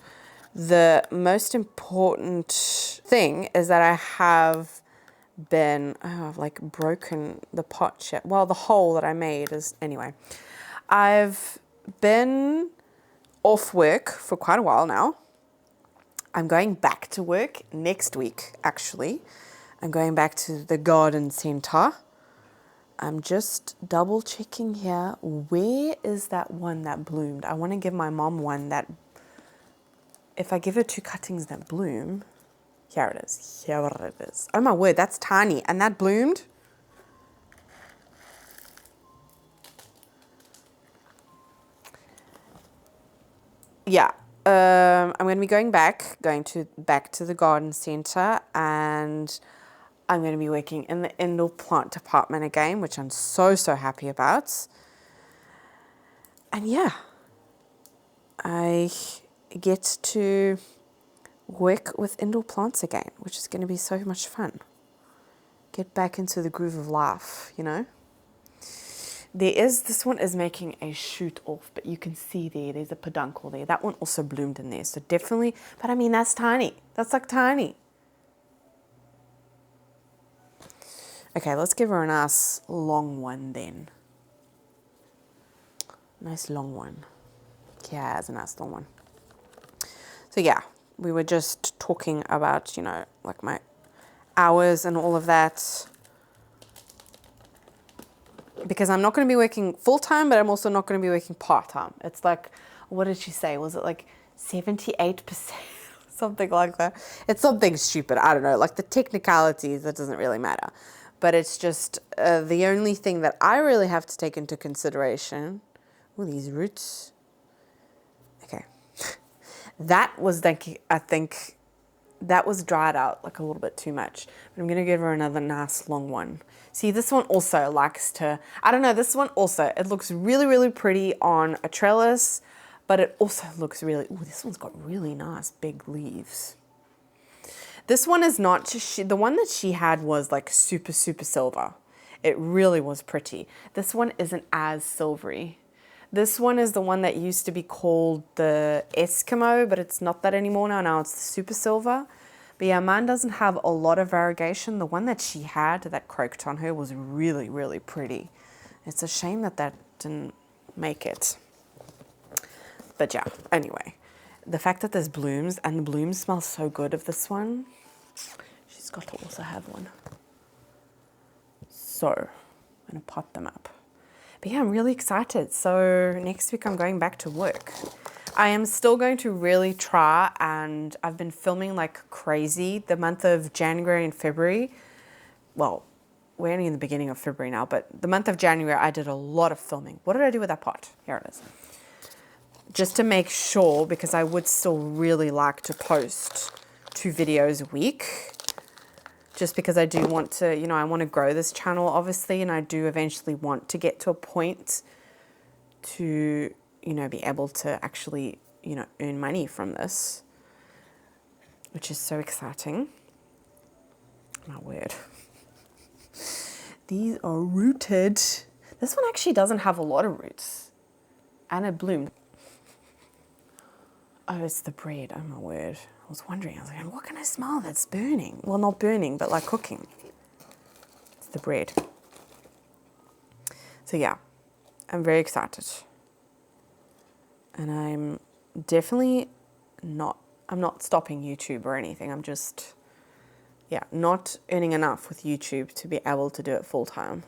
The most important thing is that I have been, oh, I've like broken the pot shit. Well, the hole that I made is, anyway. I've been off work for quite a while now. I'm going back to work next week, actually. I'm going back to the garden center. I'm just double checking here. Where is that one that bloomed? I want to give my mom one that, if I give her 2 cuttings that bloom, here it is. Here it is. Oh my word, that's tiny. And that bloomed. Yeah. I'm going to be going back to the garden center, and I'm going to be working in the indoor plant department again, which I'm so happy about. And yeah, I get to work with indoor plants again, which is going to be so much fun. Get back into the groove of life, you know. This one is making a shoot off, but you can see there's a peduncle there. That one also bloomed in there, so definitely, but I mean, that's tiny. That's like tiny. Okay, let's give her a nice long one then. Nice long one. Yeah, it's a nice long one. So yeah, we were just talking about, you know, like my hours and all of that. Because I'm not going to be working full-time, but I'm also not going to be working part-time. It's like, what did she say? Was it like 78%? Something like that. It's something stupid. I don't know. Like the technicalities, that doesn't really matter. But it's just the only thing that I really have to take into consideration. Oh, these roots. Okay. That was, I think, that was dried out like a little bit too much. But I'm going to give her another nice long one. See, this one also likes to, I don't know, this one also, it looks really pretty on a trellis, but it also looks really, ooh, this one's got really nice big leaves. This one is not, the one that she had was like super silver. It really was pretty. This one isn't as silvery. This one is the one that used to be called the Eskimo, but it's not that anymore now. Now it's the super silver. But yeah, mine doesn't have a lot of variegation. The one that she had that croaked on her was really pretty. It's a shame that that didn't make it. But yeah, anyway, the fact that there's blooms, and the blooms smell so good of this one, she's got to also have one. So I'm going to pot them up. But yeah, I'm really excited. So next week I'm going back to work. I am still going to really try, and I've been filming like crazy the month of January and February. Well, we're only in the beginning of February now, but the month of January I did a lot of filming. What did I do with that pot? Here it is. Just to make sure, because I would still really like to post 2 videos a week. Just because I do want to, you know, I want to grow this channel obviously, and I do eventually want to get to a point to, you know, be able to actually, you know, earn money from this, which is so exciting. My word. These are rooted. This one actually doesn't have a lot of roots, and it bloomed. Oh, it's the bread. Oh my word. I was wondering, I was like, what can I smell that's burning? Well, not burning, but like cooking. It's the bread. So yeah, I'm very excited. And I'm definitely not, I'm not stopping YouTube or anything. I'm just, yeah, not earning enough with YouTube to be able to do it full time.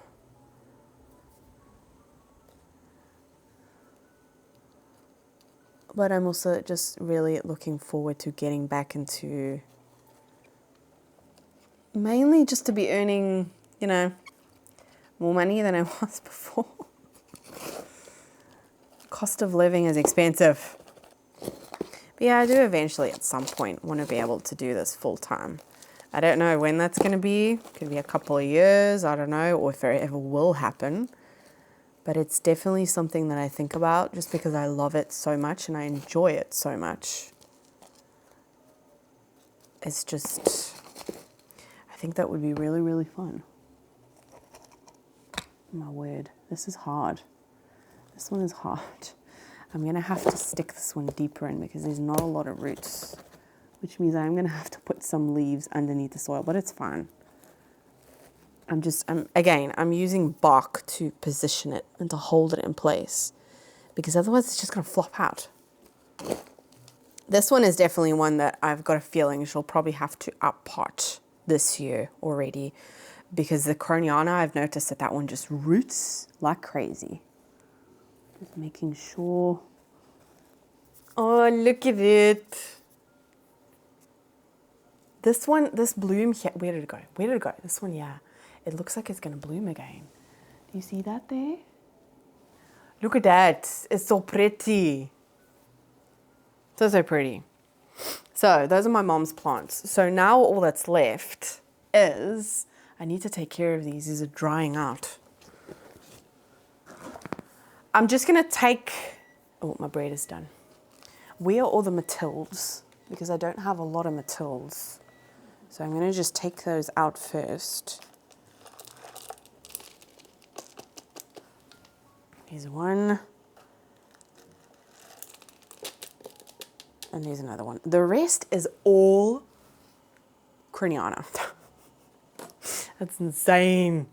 But I'm also just really looking forward to getting back into, mainly just to be earning, you know, more money than I was before. Cost of living is expensive. But yeah, I do eventually at some point want to be able to do this full time. I don't know when that's going to be. Could be a couple of years, I don't know, or if it ever will happen. But it's definitely something that I think about just because I love it so much and I enjoy it so much. It's just, I think that would be really fun. My word, this is hard. This one is hard. I'm going to have to stick this one deeper in because there's not a lot of roots, which means I'm going to have to put some leaves underneath the soil, but it's fine. I'm using bark to position it and to hold it in place, because otherwise it's just going to flop out. This one is definitely one that I've got a feeling she'll probably have to up pot this year already, because the Coroniana, I've noticed that one just roots like crazy. Just making sure. Oh, look at it. This one, this bloom here, where did it go? Where did it go? This one, yeah. It looks like it's going to bloom again. Do you see that there? Look at that. It's so pretty. So pretty. So those are my mom's plants. So now all that's left is I need to take care of these. These are drying out. I'm just going to take... Oh, my bread is done. Where are all the Matildes? Because I don't have a lot of Matildes. So I'm going to just take those out first. Here's one. And there's another one. The rest is all Coroniana. That's insane.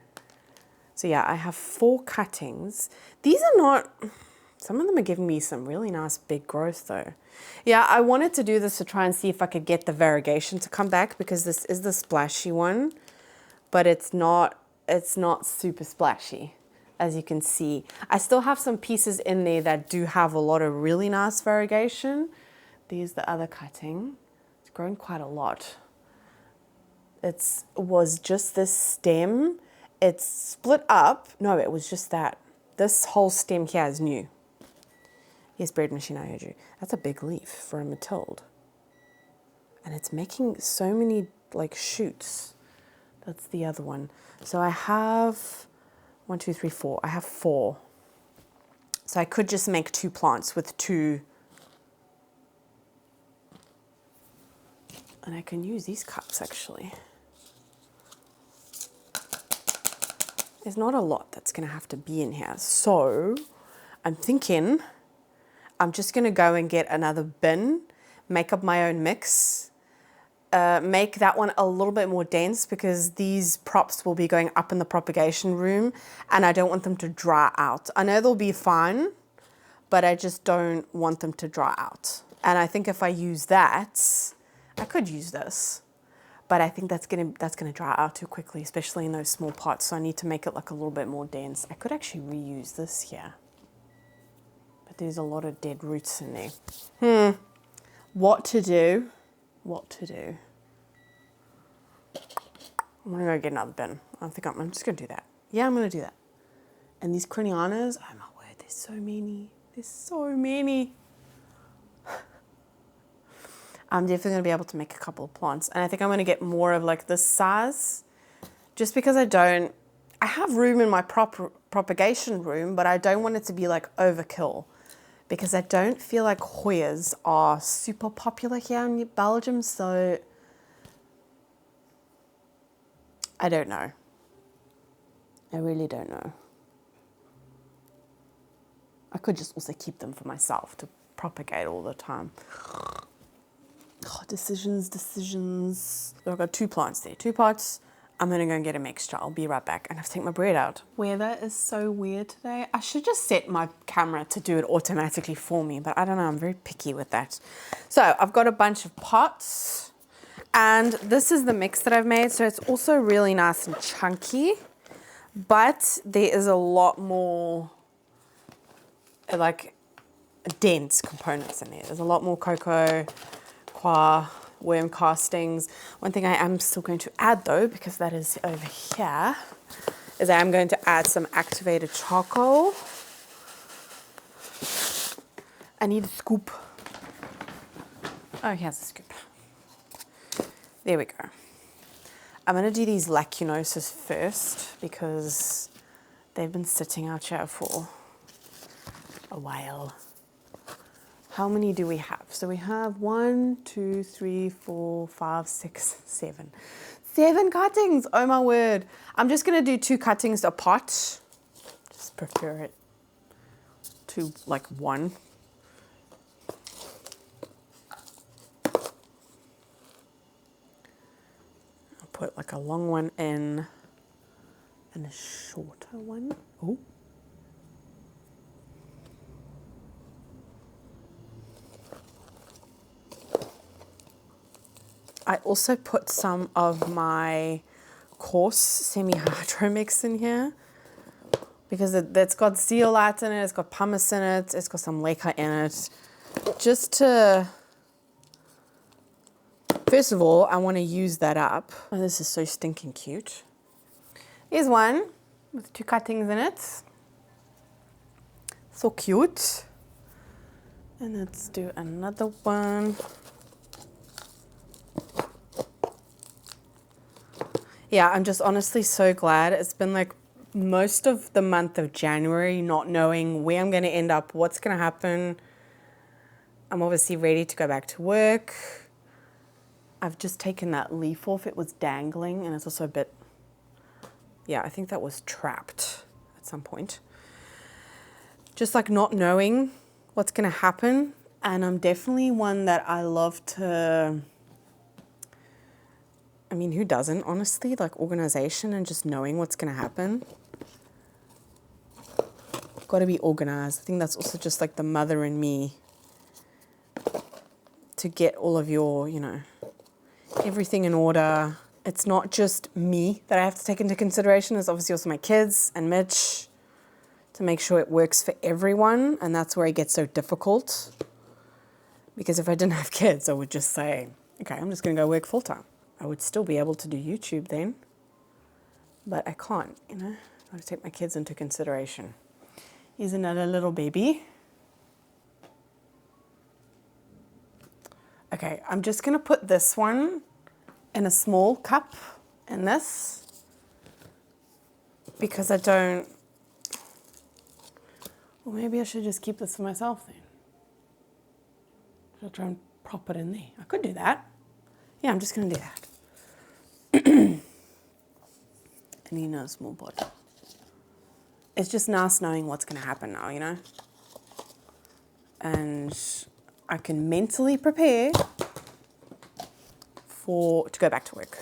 So yeah, I have 4 cuttings. These are not, some of them are giving me some really nice big growth though. Yeah, I wanted to do this to try and see if I could get the variegation to come back, because this is the splashy one, but it's not super splashy. As you can see, I still have some pieces in there that do have a lot of really nice variegation. There's the other cutting. It's grown quite a lot. It was just this stem. It's split up. No, it was just that. This whole stem here is new. Yes, bread machine, I heard you. That's a big leaf for a Matilde. And it's making so many like shoots. That's the other one. So I have 1, 2, 3, 4. I have 4. So I could just make 2 plants with 2. And I can use these cups actually. There's not a lot that's going to have to be in here. So I'm thinking I'm just going to go and get another bin, make up my own mix, make that one a little bit more dense, because these props will be going up in the propagation room and I don't want them to dry out. I know they'll be fine, but I just don't want them to dry out. And I think if I use that, I could use this, but I think that's gonna dry out too quickly, especially in those small pots. So I need to make it like a little bit more dense. I could actually reuse this here, but there's a lot of dead roots in there. What to do? What to do? I'm gonna go get another bin. I think I'm just gonna do that. Yeah, I'm gonna do that. And these Coronianas, oh my word, there's so many. There's so many. I'm definitely going to be able to make a couple of plants. And I think I'm going to get more of like this size, just because I have room in my propagation room, but I don't want it to be like overkill, because I don't feel like Hoyas are super popular here in Belgium. So I don't know. I really don't know. I could just also keep them for myself to propagate all the time. Oh, decisions. I've got 2 plants there, 2 pots. I'm gonna go and get a mixture. I'll be right back, and I have to take my bread out. Weather is so weird today. I should just set my camera to do it automatically for me, but I don't know, I'm very picky with that. So I've got a bunch of pots, and this is the mix that I've made. So it's also really nice and chunky, but there is a lot more like dense components in there. There's a lot more cocoa, worm castings. One thing I am still going to add though, because that is over here, is I am going to add some activated charcoal. I need a scoop. Oh, here's a scoop. There we go. I'm going to do these lacunosis first, because they've been sitting out here for a while. How many do we have? So we have 1, 2, 3, 4, 5, 6, 7. 7 cuttings. Oh my word. I'm just going to do 2 cuttings a pot. Just prefer it to like 1. I'll put like a long one in. and a shorter one. Oh. I also put some of my coarse semi-hydro mix in here because it's got zeolite in it, it's got pumice in it, it's got some leca in it. Just to, first of all, I want to use that up. Oh, this is so stinking cute. Here's one with 2 cuttings in it. So cute. And let's do another one. Yeah, I'm just honestly so glad. It's been like most of the month of January not knowing where I'm going to end up, what's going to happen. I'm obviously ready to go back to work. I've just taken that leaf off. It was dangling and it's also a bit, yeah, I think that was trapped at some point. Just like not knowing what's going to happen. And I'm definitely one that I love to, I mean, who doesn't, honestly? Like organization and just knowing what's going to happen. Got to be organized. I think that's also just like the mother in me to get all of your, you know, everything in order. It's not just me that I have to take into consideration. There's obviously also my kids and Mitch to make sure it works for everyone. And that's where it gets so difficult. Because if I didn't have kids, I would just say, okay, I'm just going to go work full time. I would still be able to do YouTube then, but I can't, you know, I've got to take my kids into consideration. Here's another little baby. Okay, I'm just going to put this one in a small cup in this because I don't, well, maybe I should just keep this for myself then. Should I try and prop it in there? I could do that. Yeah, I'm just going to do that. And in a small pot. It's just nice knowing what's going to happen now, you know? And I can mentally prepare to go back to work.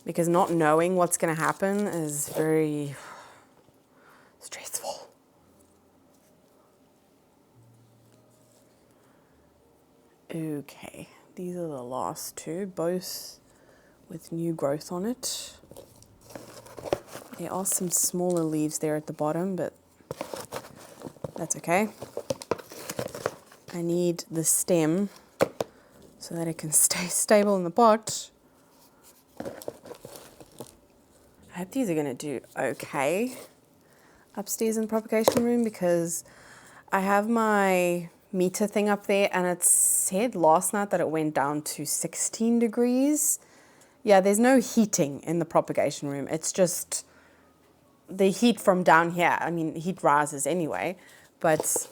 Because not knowing what's going to happen is very stressful. Okay, these are the last 2, both with new growth on it. There are some smaller leaves there at the bottom, but that's okay. I need the stem so that it can stay stable in the pot. I hope these are going to do okay upstairs in the propagation room because I have my meter thing up there and it said last night that it went down to 16 degrees. Yeah, there's no heating in the propagation room. It's just the heat from down here. I mean, heat rises anyway, but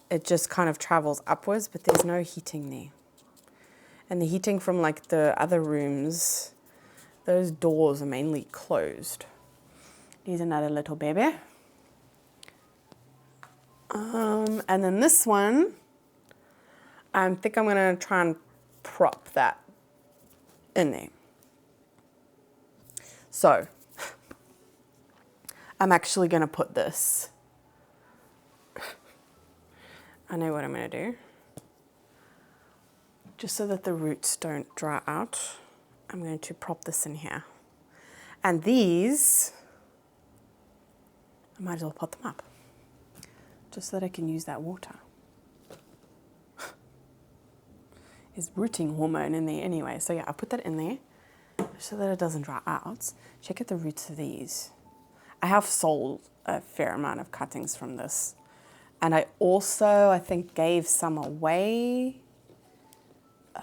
it just kind of travels upwards, but there's no heating there. And the heating from like the other rooms, those doors are mainly closed. Here's another little baby. And then this one, I think I'm gonna try and prop that in there. So, I'm actually going to put this. I know what I'm going to do. Just so that the roots don't dry out, I'm going to prop this in here. And these, I might as well pot them up. Just so that I can use that water. There's rooting hormone in there anyway. So yeah, I'll put that in there so that it doesn't dry out. Check out the roots of these. I have sold a fair amount of cuttings from this. And I also, I think, gave some away, like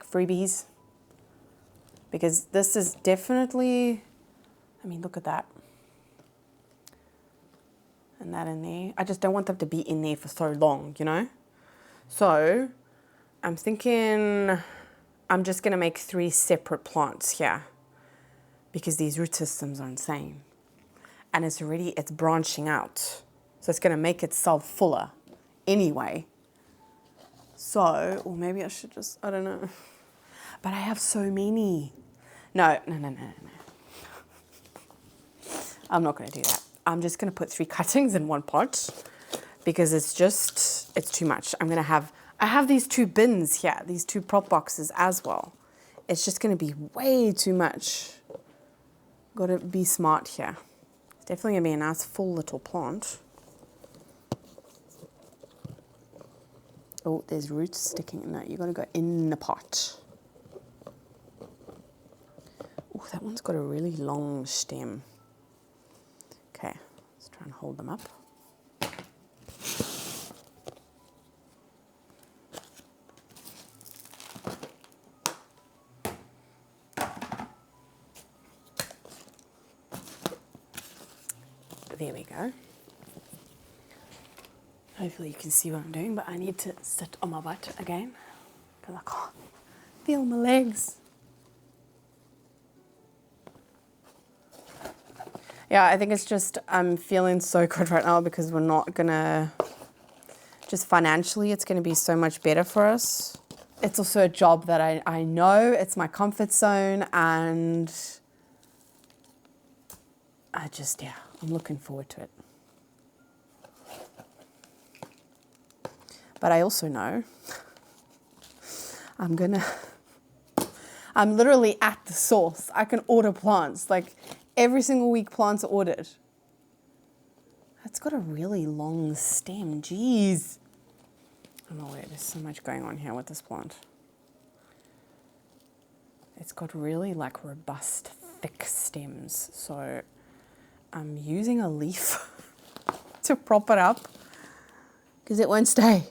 freebies. Because this is definitely, I mean, look at that. And that in there. I just don't want them to be in there for so long, you know? So, I'm thinking I'm just going to make 3 separate plants here. Because these root systems are insane. And it's branching out. So it's going to make itself fuller anyway. So, or maybe I should just, I don't know. But I have so many. No. I'm not going to do that. I'm just going to put 3 cuttings in one pot because it's too much. I have these 2 bins here, these 2 prop boxes as well. It's just going to be way too much. Got to be smart here. It's definitely going to be a nice full little plant. Oh, there's roots sticking in that. You've got to go in the pot. Oh, that one's got a really long stem. Okay, let's try and hold them up. There we go. Hopefully you can see what I'm doing, but I need to sit on my butt again because I can't feel my legs. Yeah, I think it's just, I'm feeling so good right now because we're not gonna, just financially, it's gonna be so much better for us. It's also a job that I know, it's my comfort zone, and yeah, I'm looking forward to it. But I also know I'm literally at the source. I can order plants. Like every single week plants are ordered. That's got a really long stem, jeez. Oh no, wait, there's so much going on here with this plant. It's got really like robust, thick stems. So I'm using a leaf to prop it up because it won't stay.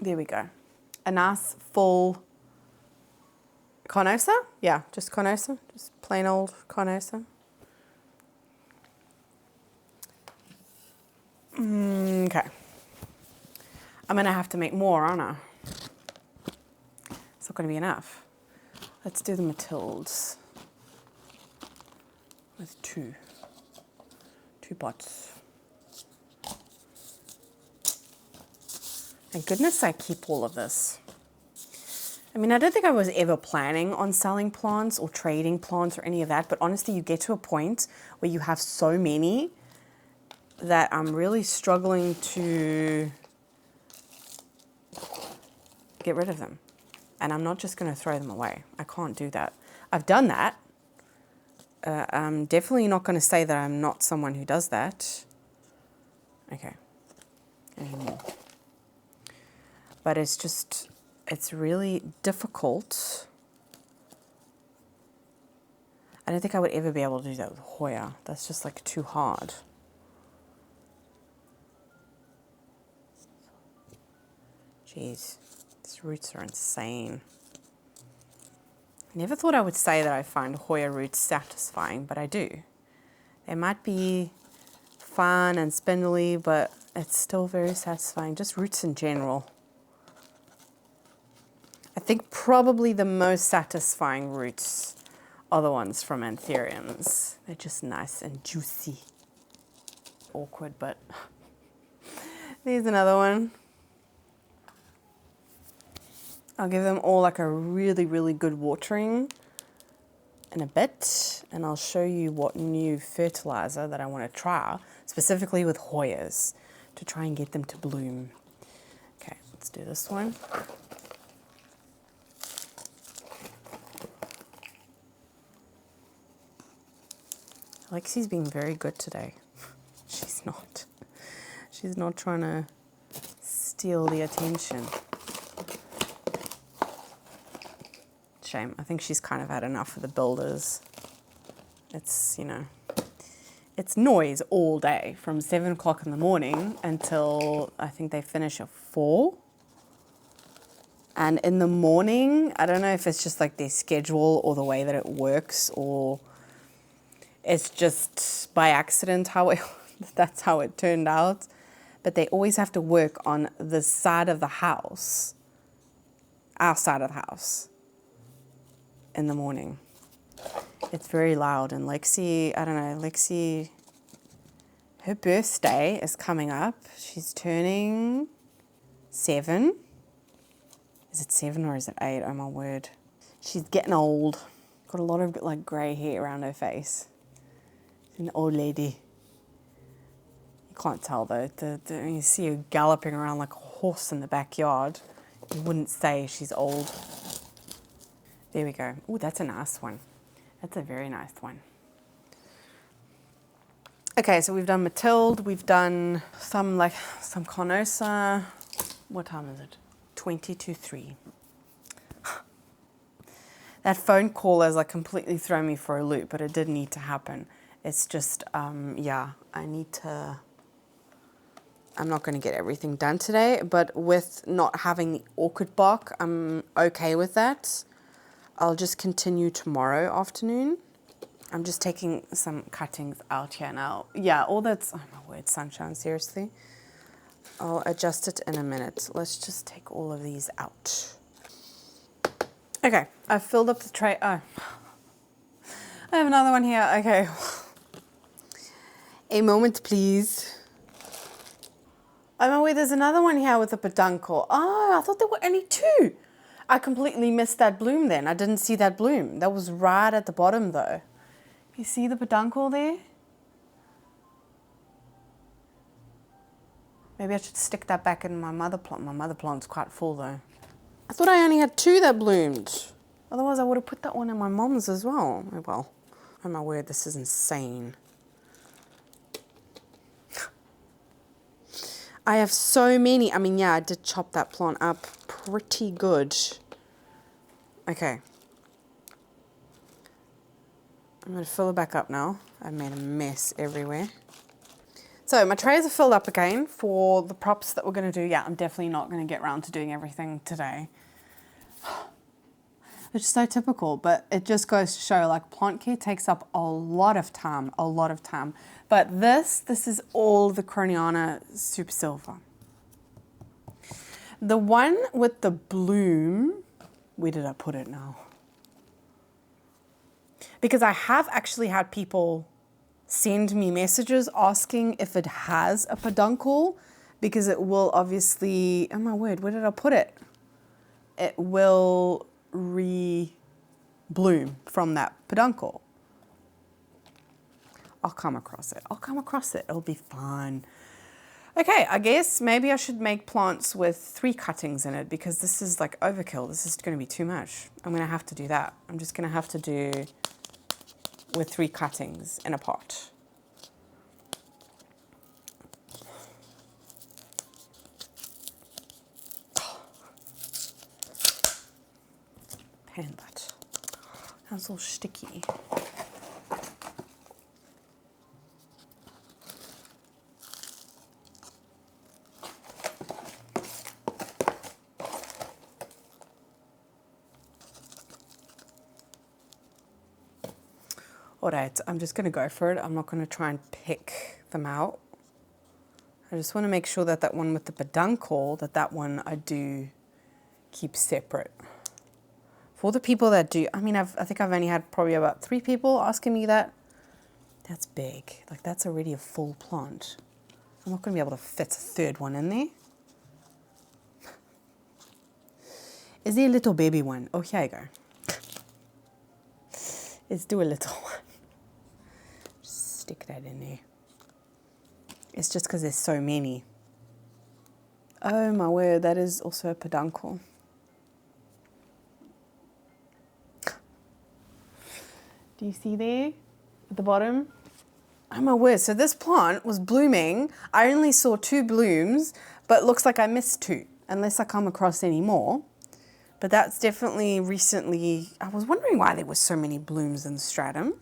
There we go. A nice full carnosa. Yeah, just carnosa, just plain old carnosa. Okay. I'm gonna have to make more, aren't I? It's not gonna be enough. Let's do the Matildes with two pots. Thank goodness I keep all of this. I mean, I don't think I was ever planning on selling plants or trading plants or any of that, but honestly, you get to a point where you have so many that I'm really struggling to get rid of them. And I'm not just going to throw them away. I can't do that. I've done that. I'm definitely not going to say that I'm not someone who does that. Okay. Any more? But it's just, it's really difficult. I don't think I would ever be able to do that with Hoya. That's just like too hard. Jeez, these roots are insane. Never thought I would say that I find Hoya roots satisfying, but I do. They might be fun and spindly, but it's still very satisfying. Just roots in general. I think probably the most satisfying roots are the ones from anthuriums. They're just nice and juicy. Awkward, but there's another one. I'll give them all like a really, really good watering in a bit, and I'll show you what new fertilizer that I want to try, specifically with Hoyas, to try and get them to bloom. Okay, let's do this one. Alexi's being very good today. She's not trying to steal the attention. Shame. I think she's kind of had enough of the builders. It's, you know, it's noise all day from 7 o'clock in the morning until I think they finish at 4. And in the morning, I don't know if it's just like their schedule or the way that it works, or it's just by accident that's how it turned out. But they always have to work on the side of the house, our side of the house, in the morning. It's very loud, and Lexi, I don't know, Lexi, her birthday is coming up. She's turning 7. Is it 7 or is it 8? Oh my word. She's getting old. got a lot of like grey hair around her face. She's an old lady. You can't tell though. You see her galloping around like a horse in the backyard. You wouldn't say she's old. There we go. Oh, that's a nice one. That's a very nice one. Okay, so we've done Matilde, we've done some Carnosa. What time is it? 20 to 3. That phone call has like completely thrown me for a loop, but it did need to happen. It's just, yeah, I'm not going to get everything done today, but with not having the orchid bark, I'm okay with that. I'll just continue tomorrow afternoon. I'm just taking some cuttings out here now. Yeah, all that's, oh my word, sunshine, seriously. I'll adjust it in a minute. Let's just take all of these out. Okay, I've filled up the tray. Oh, I have another one here. Okay. A moment, please. Oh my word, there's another one here with a peduncle. Oh, I thought there were only 2. I completely missed that bloom then. I didn't see that bloom. That was right at the bottom though. You see the peduncle there? Maybe I should stick that back in my mother plant. My mother plant's quite full though. I thought I only had 2 that bloomed. Otherwise I would have put that one in my mom's as well. Oh well. Oh my word, this is insane. I have so many. I mean, yeah, I did chop that plant up pretty good. Okay. I'm going to fill it back up now. I've made a mess everywhere. So my trays are filled up again for the props that we're going to do. Yeah, I'm definitely not going to get around to doing everything today. It's so typical, but it just goes to show like plant care takes up a lot of time, But this is all the Croniana Super Silver. The one with the bloom, where did I put it now? Because I have actually had people send me messages asking if it has a peduncle, because it will obviously, oh my word, where did I put it? It will re-bloom from that peduncle. I'll come across it. It'll be fun. Okay, I guess maybe I should make plants with 3 cuttings in it, because this is like overkill. This is going to be too much. I'm going to have to do that. I'm just going to have to do with 3 cuttings in a pot. Hand that. That's all sticky. All right, I'm just going to go for it. I'm not going to try and pick them out. I just want to make sure that that one with the peduncle, that one I do keep separate. For the people that do, I mean, I think I've only had probably about 3 people asking me that. That's big. Like, that's already a full plant. I'm not going to be able to fit a 3rd one in there. Is there a little baby one? Oh, here you go. Let's do a little one. Stick that in there. It's just because there's so many. Oh my word, that is also a peduncle. Do you see there at the bottom? Oh my word, so this plant was blooming. I only saw 2 blooms, but it looks like I missed 2, unless I come across any more. But that's definitely recently, I was wondering why there were so many blooms in the stratum.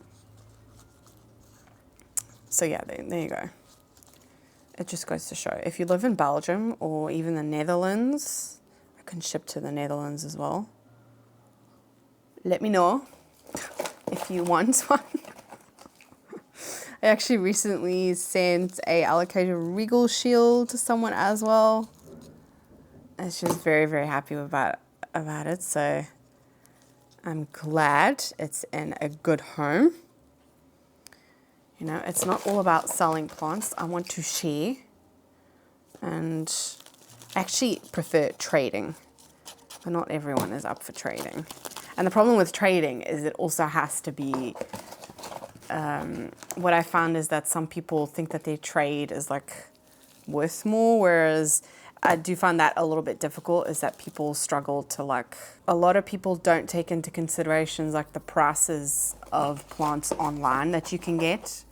So yeah, there you go. It just goes to show. If you live in Belgium or even the Netherlands, I can ship to the Netherlands as well. Let me know if you want one. I actually recently sent a allocated regal shield to someone as well. And she was very, very happy about it. So I'm glad it's in a good home. You know, it's not all about selling plants. I want to share, and I actually prefer trading, but not everyone is up for trading. And the problem with trading is it also has to be, what I found is that some people think that their trade is like worth more, whereas I do find that a little bit difficult, is that people struggle to like, a lot of people don't take into considerations like the prices of plants online that you can get.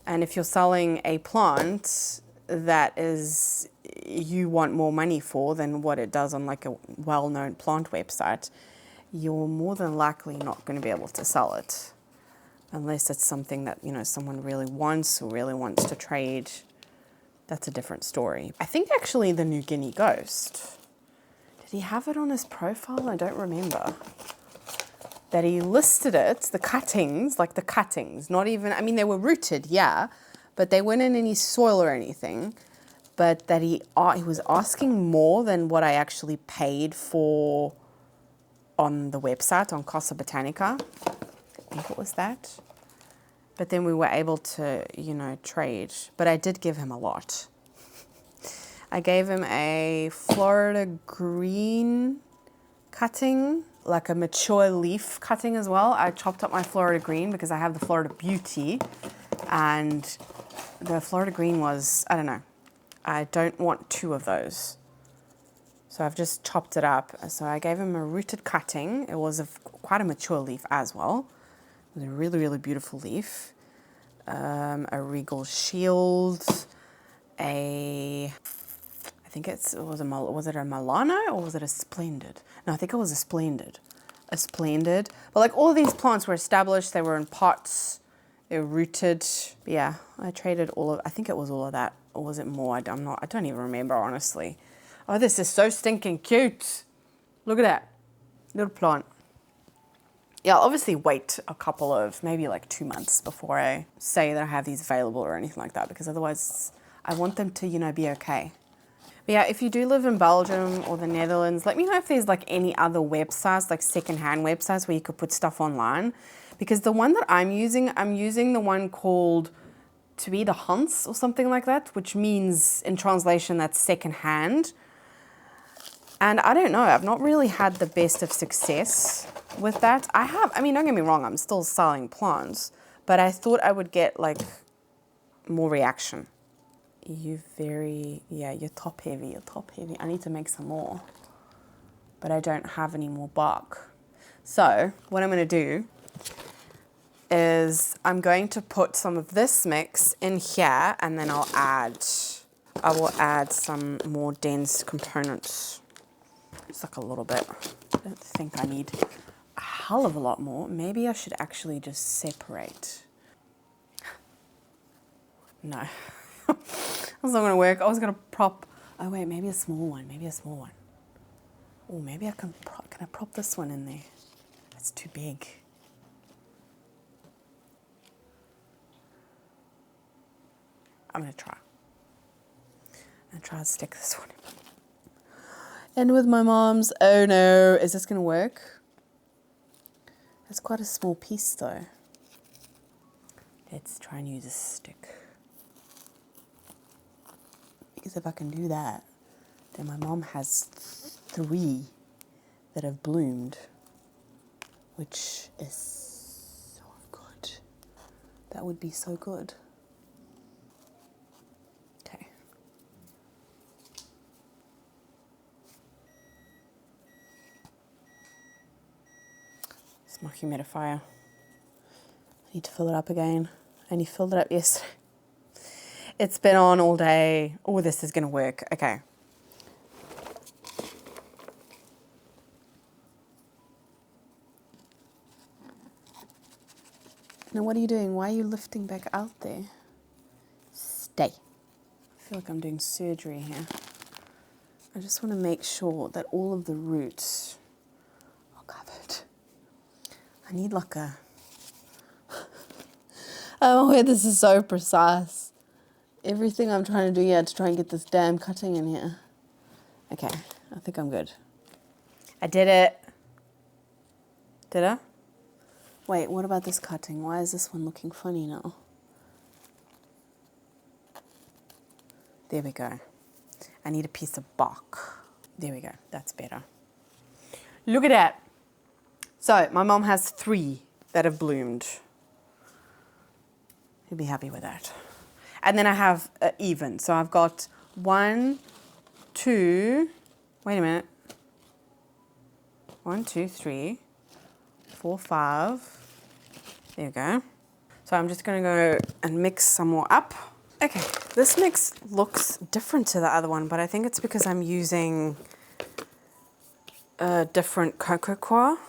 And if you're selling a plant that is, you want more money for than what it does on like a well-known plant website, you're more than likely not going to be able to sell it. Unless it's something that, you know, someone really wants or really wants to trade. That's a different story. I think actually the New Guinea ghost, did he have it on his profile? I don't remember. That he listed it, the cuttings, like the cuttings, not even, I mean, they were rooted, yeah, but they weren't in any soil or anything. But that he was asking more than what I actually paid for on the website, on Casa Botanica. I think it was that. But then we were able to, you know, trade. But I did give him a lot. I gave him a Florida green cutting, like a mature leaf cutting as well. I chopped up my Florida green because I have the Florida Beauty. And the Florida green was, I don't know, I don't want 2 of those. So I've just chopped it up. So I gave him a rooted cutting. It was quite a mature leaf as well. It was a really, really beautiful leaf. A regal shield. I think was it a Milano or was it a Splendid? No, I think it was a Splendid. A Splendid. But like all of these plants were established. They were in pots. They were rooted. But yeah, I traded I think it was all of that. Or was it more? I don't even remember, honestly. Oh, this is so stinking cute. Look at that. Little plant. Yeah, I'll obviously wait a couple of, maybe like 2 months before I say that I have these available or anything like that, because otherwise I want them to, you know, be okay. But yeah, if you do live in Belgium or the Netherlands, let me know if there's like any other websites, like secondhand websites where you could put stuff online. Because the one that I'm using the one called Tweedehands or something like that, which means in translation that's secondhand. And I don't know, I've not really had the best of success with that. I mean, don't get me wrong, I'm still selling plants, but I thought I would get like more reaction. You're top heavy. I need to make some more, but I don't have any more bark. So what I'm going to do is I'm going to put some of this mix in here, and then I will add some more dense components. Just like a little bit. I don't think I need a hell of a lot more. Maybe I should actually just separate. No. That's not going to work. I was going to prop. Oh wait, maybe a small one. Oh, maybe I can I prop this one in there? That's too big. I'm going to try. I'm going to try to stick this one in. And with my mom's, oh no, is this going to work? That's quite a small piece though. Let's try and use a stick. Because if I can do that, then my mom has 3 that have bloomed, which is so good. That would be so good. Okay. It's my humidifier. I need to fill it up again. I only filled it up yesterday. It's been on all day. Oh, this is going to work. Okay. Now, what are you doing? Why are you lifting back out there? Stay. I feel like I'm doing surgery here. I just want to make sure that all of the roots are covered. I need like a... Oh, this is so precise. Everything I'm trying to do here to try and get this damn cutting in here. Okay, I think I'm good. I did it. Did I? Wait, what about this cutting? Why is this one looking funny now? There we go. I need a piece of bark. There we go, that's better. Look at that. So my mom has 3 that have bloomed. You'll be happy with that. And then I have even. So I've got 1, 2, wait a minute. 1, 2, 3, 4, 5. There you go. So I'm just gonna go and mix some more up. Okay, this mix looks different to the other one, but I think it's because I'm using a different cocoa coir.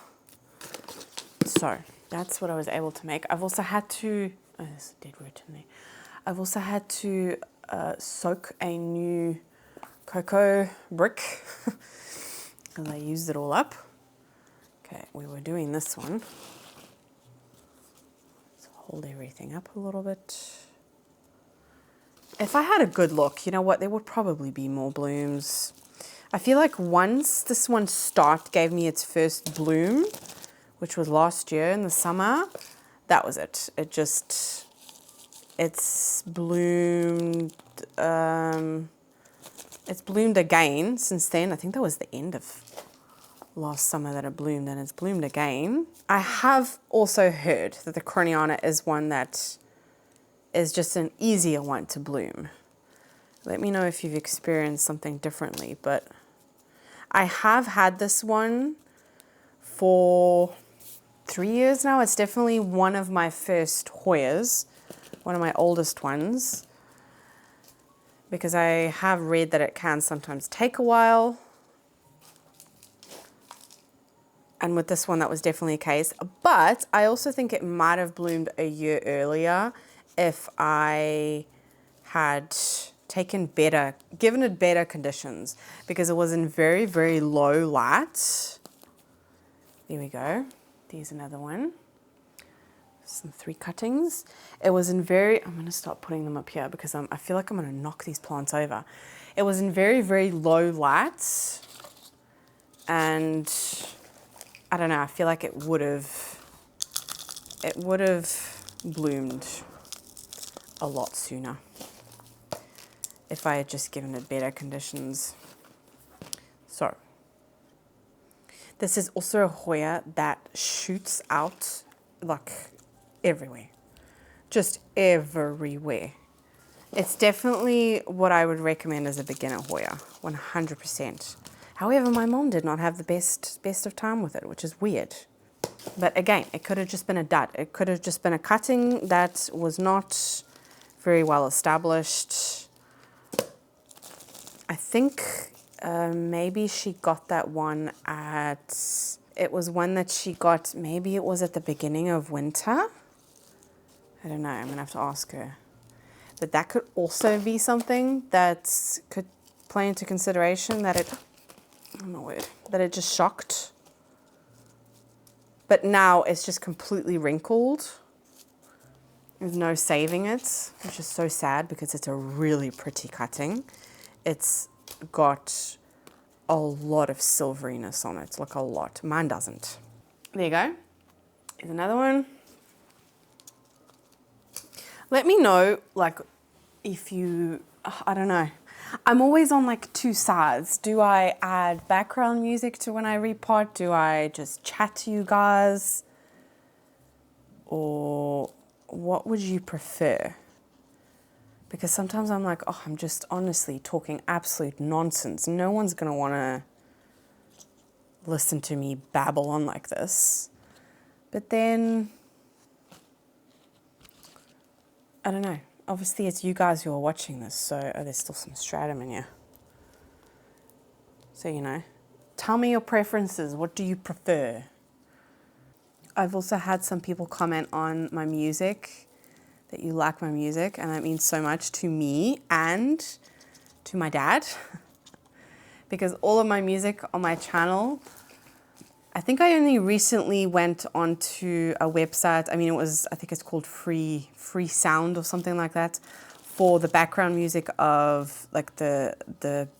So that's what I was able to make. I've also had to, oh, there's a dead root in there. I've also had to soak a new cocoa brick because I used it all up. Okay, we were doing this one. Let's hold everything up a little bit. If I had a good look, you know what, there would probably be more blooms. I feel like once this one gave me its first bloom, which was last year in the summer, that was it. It's bloomed, it's bloomed again since then. I think that was the end of last summer that it bloomed, and it's bloomed again. I have also heard that the Coroniana is one that is just an easier one to bloom. Let me know if you've experienced something differently, but I have had this one for 3 years now. It's definitely one of my first Hoyas, one of my oldest ones, because I have read that it can sometimes take a while. And with this one, that was definitely a case. But I also think it might have bloomed a year earlier if I had given it better conditions, because it was in very, very low light. There we go. There's another one. Some 3 cuttings. It was in I'm going to start putting them up here because I feel like I'm going to knock these plants over. It was in very, very low light, and I don't know, I feel like it would have bloomed a lot sooner if I had just given it better conditions. So this is also a Hoya that shoots out like everywhere, just everywhere. It's definitely what I would recommend as a beginner Hoya, 100%. However, my mom did not have the best of time with it, which is weird. But again, it could have just been a dud. It could have just been a cutting that was not very well established. I think maybe she got that one it was one that she got, maybe it was at the beginning of winter. I don't know, I'm gonna have to ask her. But that could also be something that could play into consideration, that it just shocked. But now it's just completely wrinkled. There's no saving it, which is so sad because it's a really pretty cutting. It's got a lot of silveriness on it, like a lot. Mine doesn't. There you go. Here's another one. Let me know, like, if you, I don't know. I'm always on like 2 sides. Do I add background music to when I repot? Do I just chat to you guys? Or what would you prefer? Because sometimes I'm like, oh, I'm just honestly talking absolute nonsense. No one's going to want to listen to me babble on like this. But then, I don't know. Obviously, it's you guys who are watching this, so there's still some stratum in here. So, you know, tell me your preferences. What do you prefer? I've also had some people comment on my music, that you like my music, and that means so much to me and to my dad. Because all of my music on my channel, I think I only recently went onto a website. I mean, I think it's called Free Sound or something like that, for the background music of like the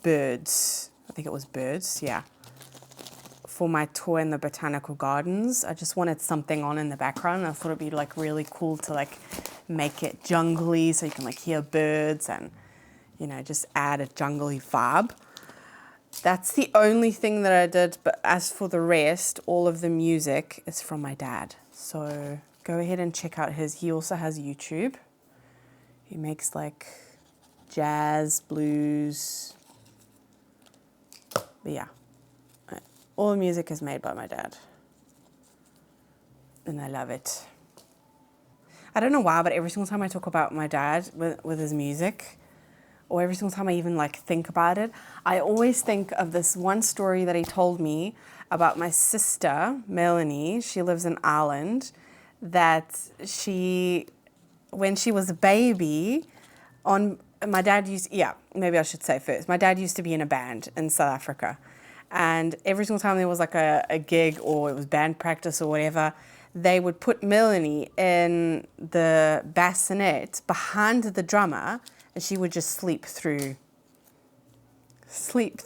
birds. I think it was birds, yeah. For my tour in the botanical gardens, I just wanted something on in the background. I thought it'd be like really cool to like make it jungly, so you can like hear birds and, you know, just add a jungly vibe. That's the only thing that I did, but as for the rest, all of the music is from my dad. So go ahead and check out his. He also has YouTube. He makes like jazz, blues. But yeah, all the music is made by my dad. And I love it. I don't know why, but every single time I talk about my dad with his music, or every single time I even like think about it, I always think of this one story that he told me about my sister, Melanie. She lives in Ireland, that when she was a baby, my dad used, maybe I should say first, my dad used to be in a band in South Africa. And every single time there was like a gig or it was band practice or whatever, they would put Melanie in the bassinet behind the drummer, and she would just sleep through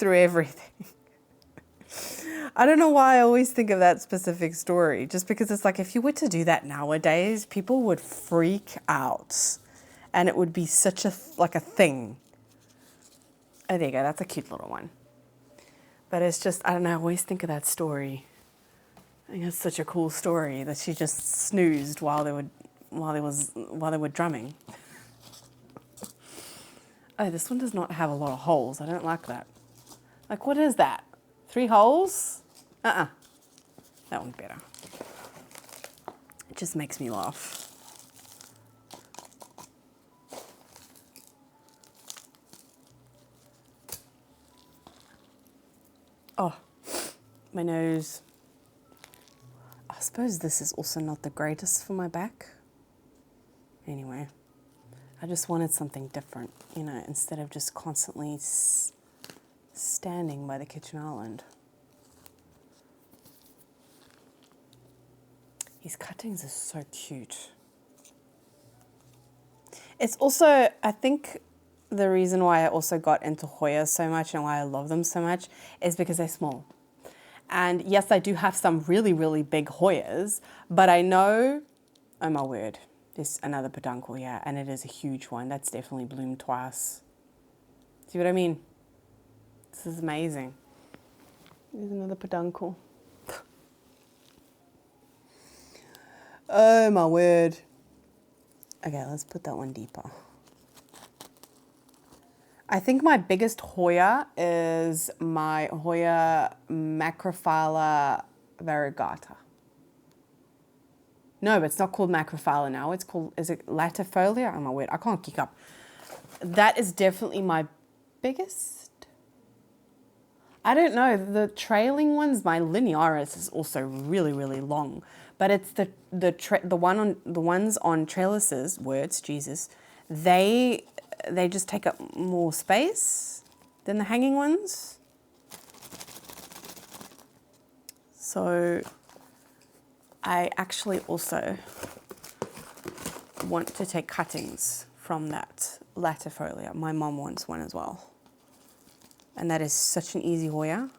everything. I don't know why I always think of that specific story, just because it's like if you were to do that nowadays, people would freak out and it would be such a thing. Oh, there you go. That's a cute little one. But it's just, I don't know, I always think of that story. I think it's such a cool story that she just snoozed while they were drumming. Oh, this one does not have a lot of holes. I don't like that. Like, what is that? 3 holes? That one's better. It just makes me laugh. Oh, my nose. I suppose this is also not the greatest for my back. Anyway, I just wanted something different, instead of just constantly standing by the kitchen island. These cuttings are so cute. It's also, I think the reason why I also got into Hoya so much and why I love them so much is because they're small. And yes, I do have some really, really big Hoyas, but I know, oh my word, there's another peduncle here, and it is a huge one. That's definitely bloomed twice. See what I mean? This is amazing. There's another peduncle. Oh my word. Okay, let's put that one deeper. I think my biggest Hoya is my Hoya macrophylla variegata. No, but it's not called macrophylla now. It's called, is it latifolia? Oh my word, I can't keep up. That is definitely my biggest. I don't know, the trailing ones, my linearis is also really, really long. But it's the ones on trellises, words, Jesus, they just take up more space than the hanging ones. So I actually also want to take cuttings from that latifolia. My mom wants one as well. And that is such an easy Hoya.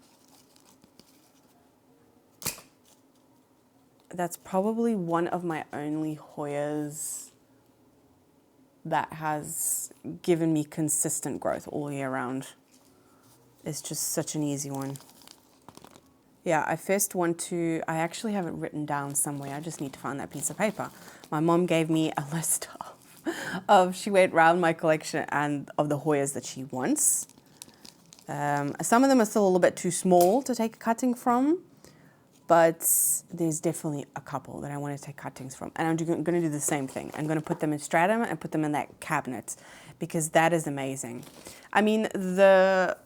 That's probably one of my only Hoyas that has given me consistent growth all year round. It's just such an easy one. Yeah, I actually have it written down somewhere. I just need to find that piece of paper. My mom gave me a list she went around my collection and of the Hoyas that she wants. Some of them are still a little bit too small to take a cutting from, but there's definitely a couple that I want to take cuttings from. And I'm going to do the same thing. I'm going to put them in stratum and put them in that cabinet because that is amazing. I mean, the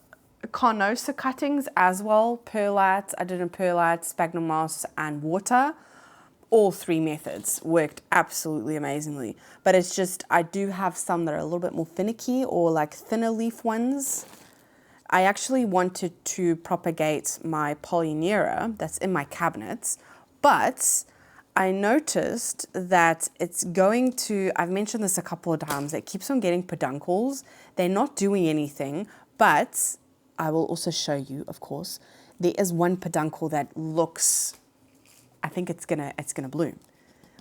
carnosa cuttings as well, perlite, I did in perlite, sphagnum moss, and water. All 3 methods worked absolutely amazingly. But it's just, I do have some that are a little bit more finicky or like thinner leaf ones. I actually wanted to propagate my Polyneura that's in my cabinets, but I noticed that it's going to, I've mentioned this a couple of times, it keeps on getting peduncles. They're not doing anything, but I will also show you, of course, there is one peduncle that looks, I think it's gonna bloom,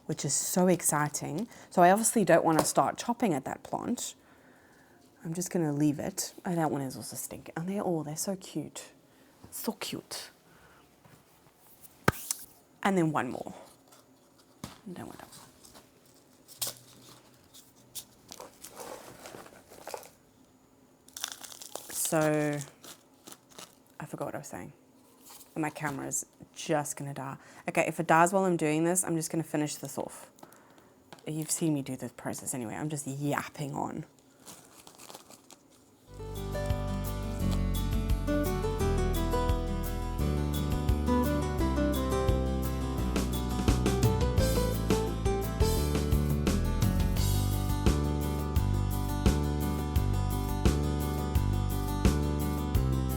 which is so exciting. So I obviously don't want to start chopping at that plant. I'm just going to leave it. Oh, that one is also stinking. And they're so cute. So cute. And then one more. And then we're done. So, I forgot what I was saying. My camera is just gonna die. Okay, if it dies while I'm doing this, I'm just gonna finish this off. You've seen me do this process anyway. I'm just yapping on.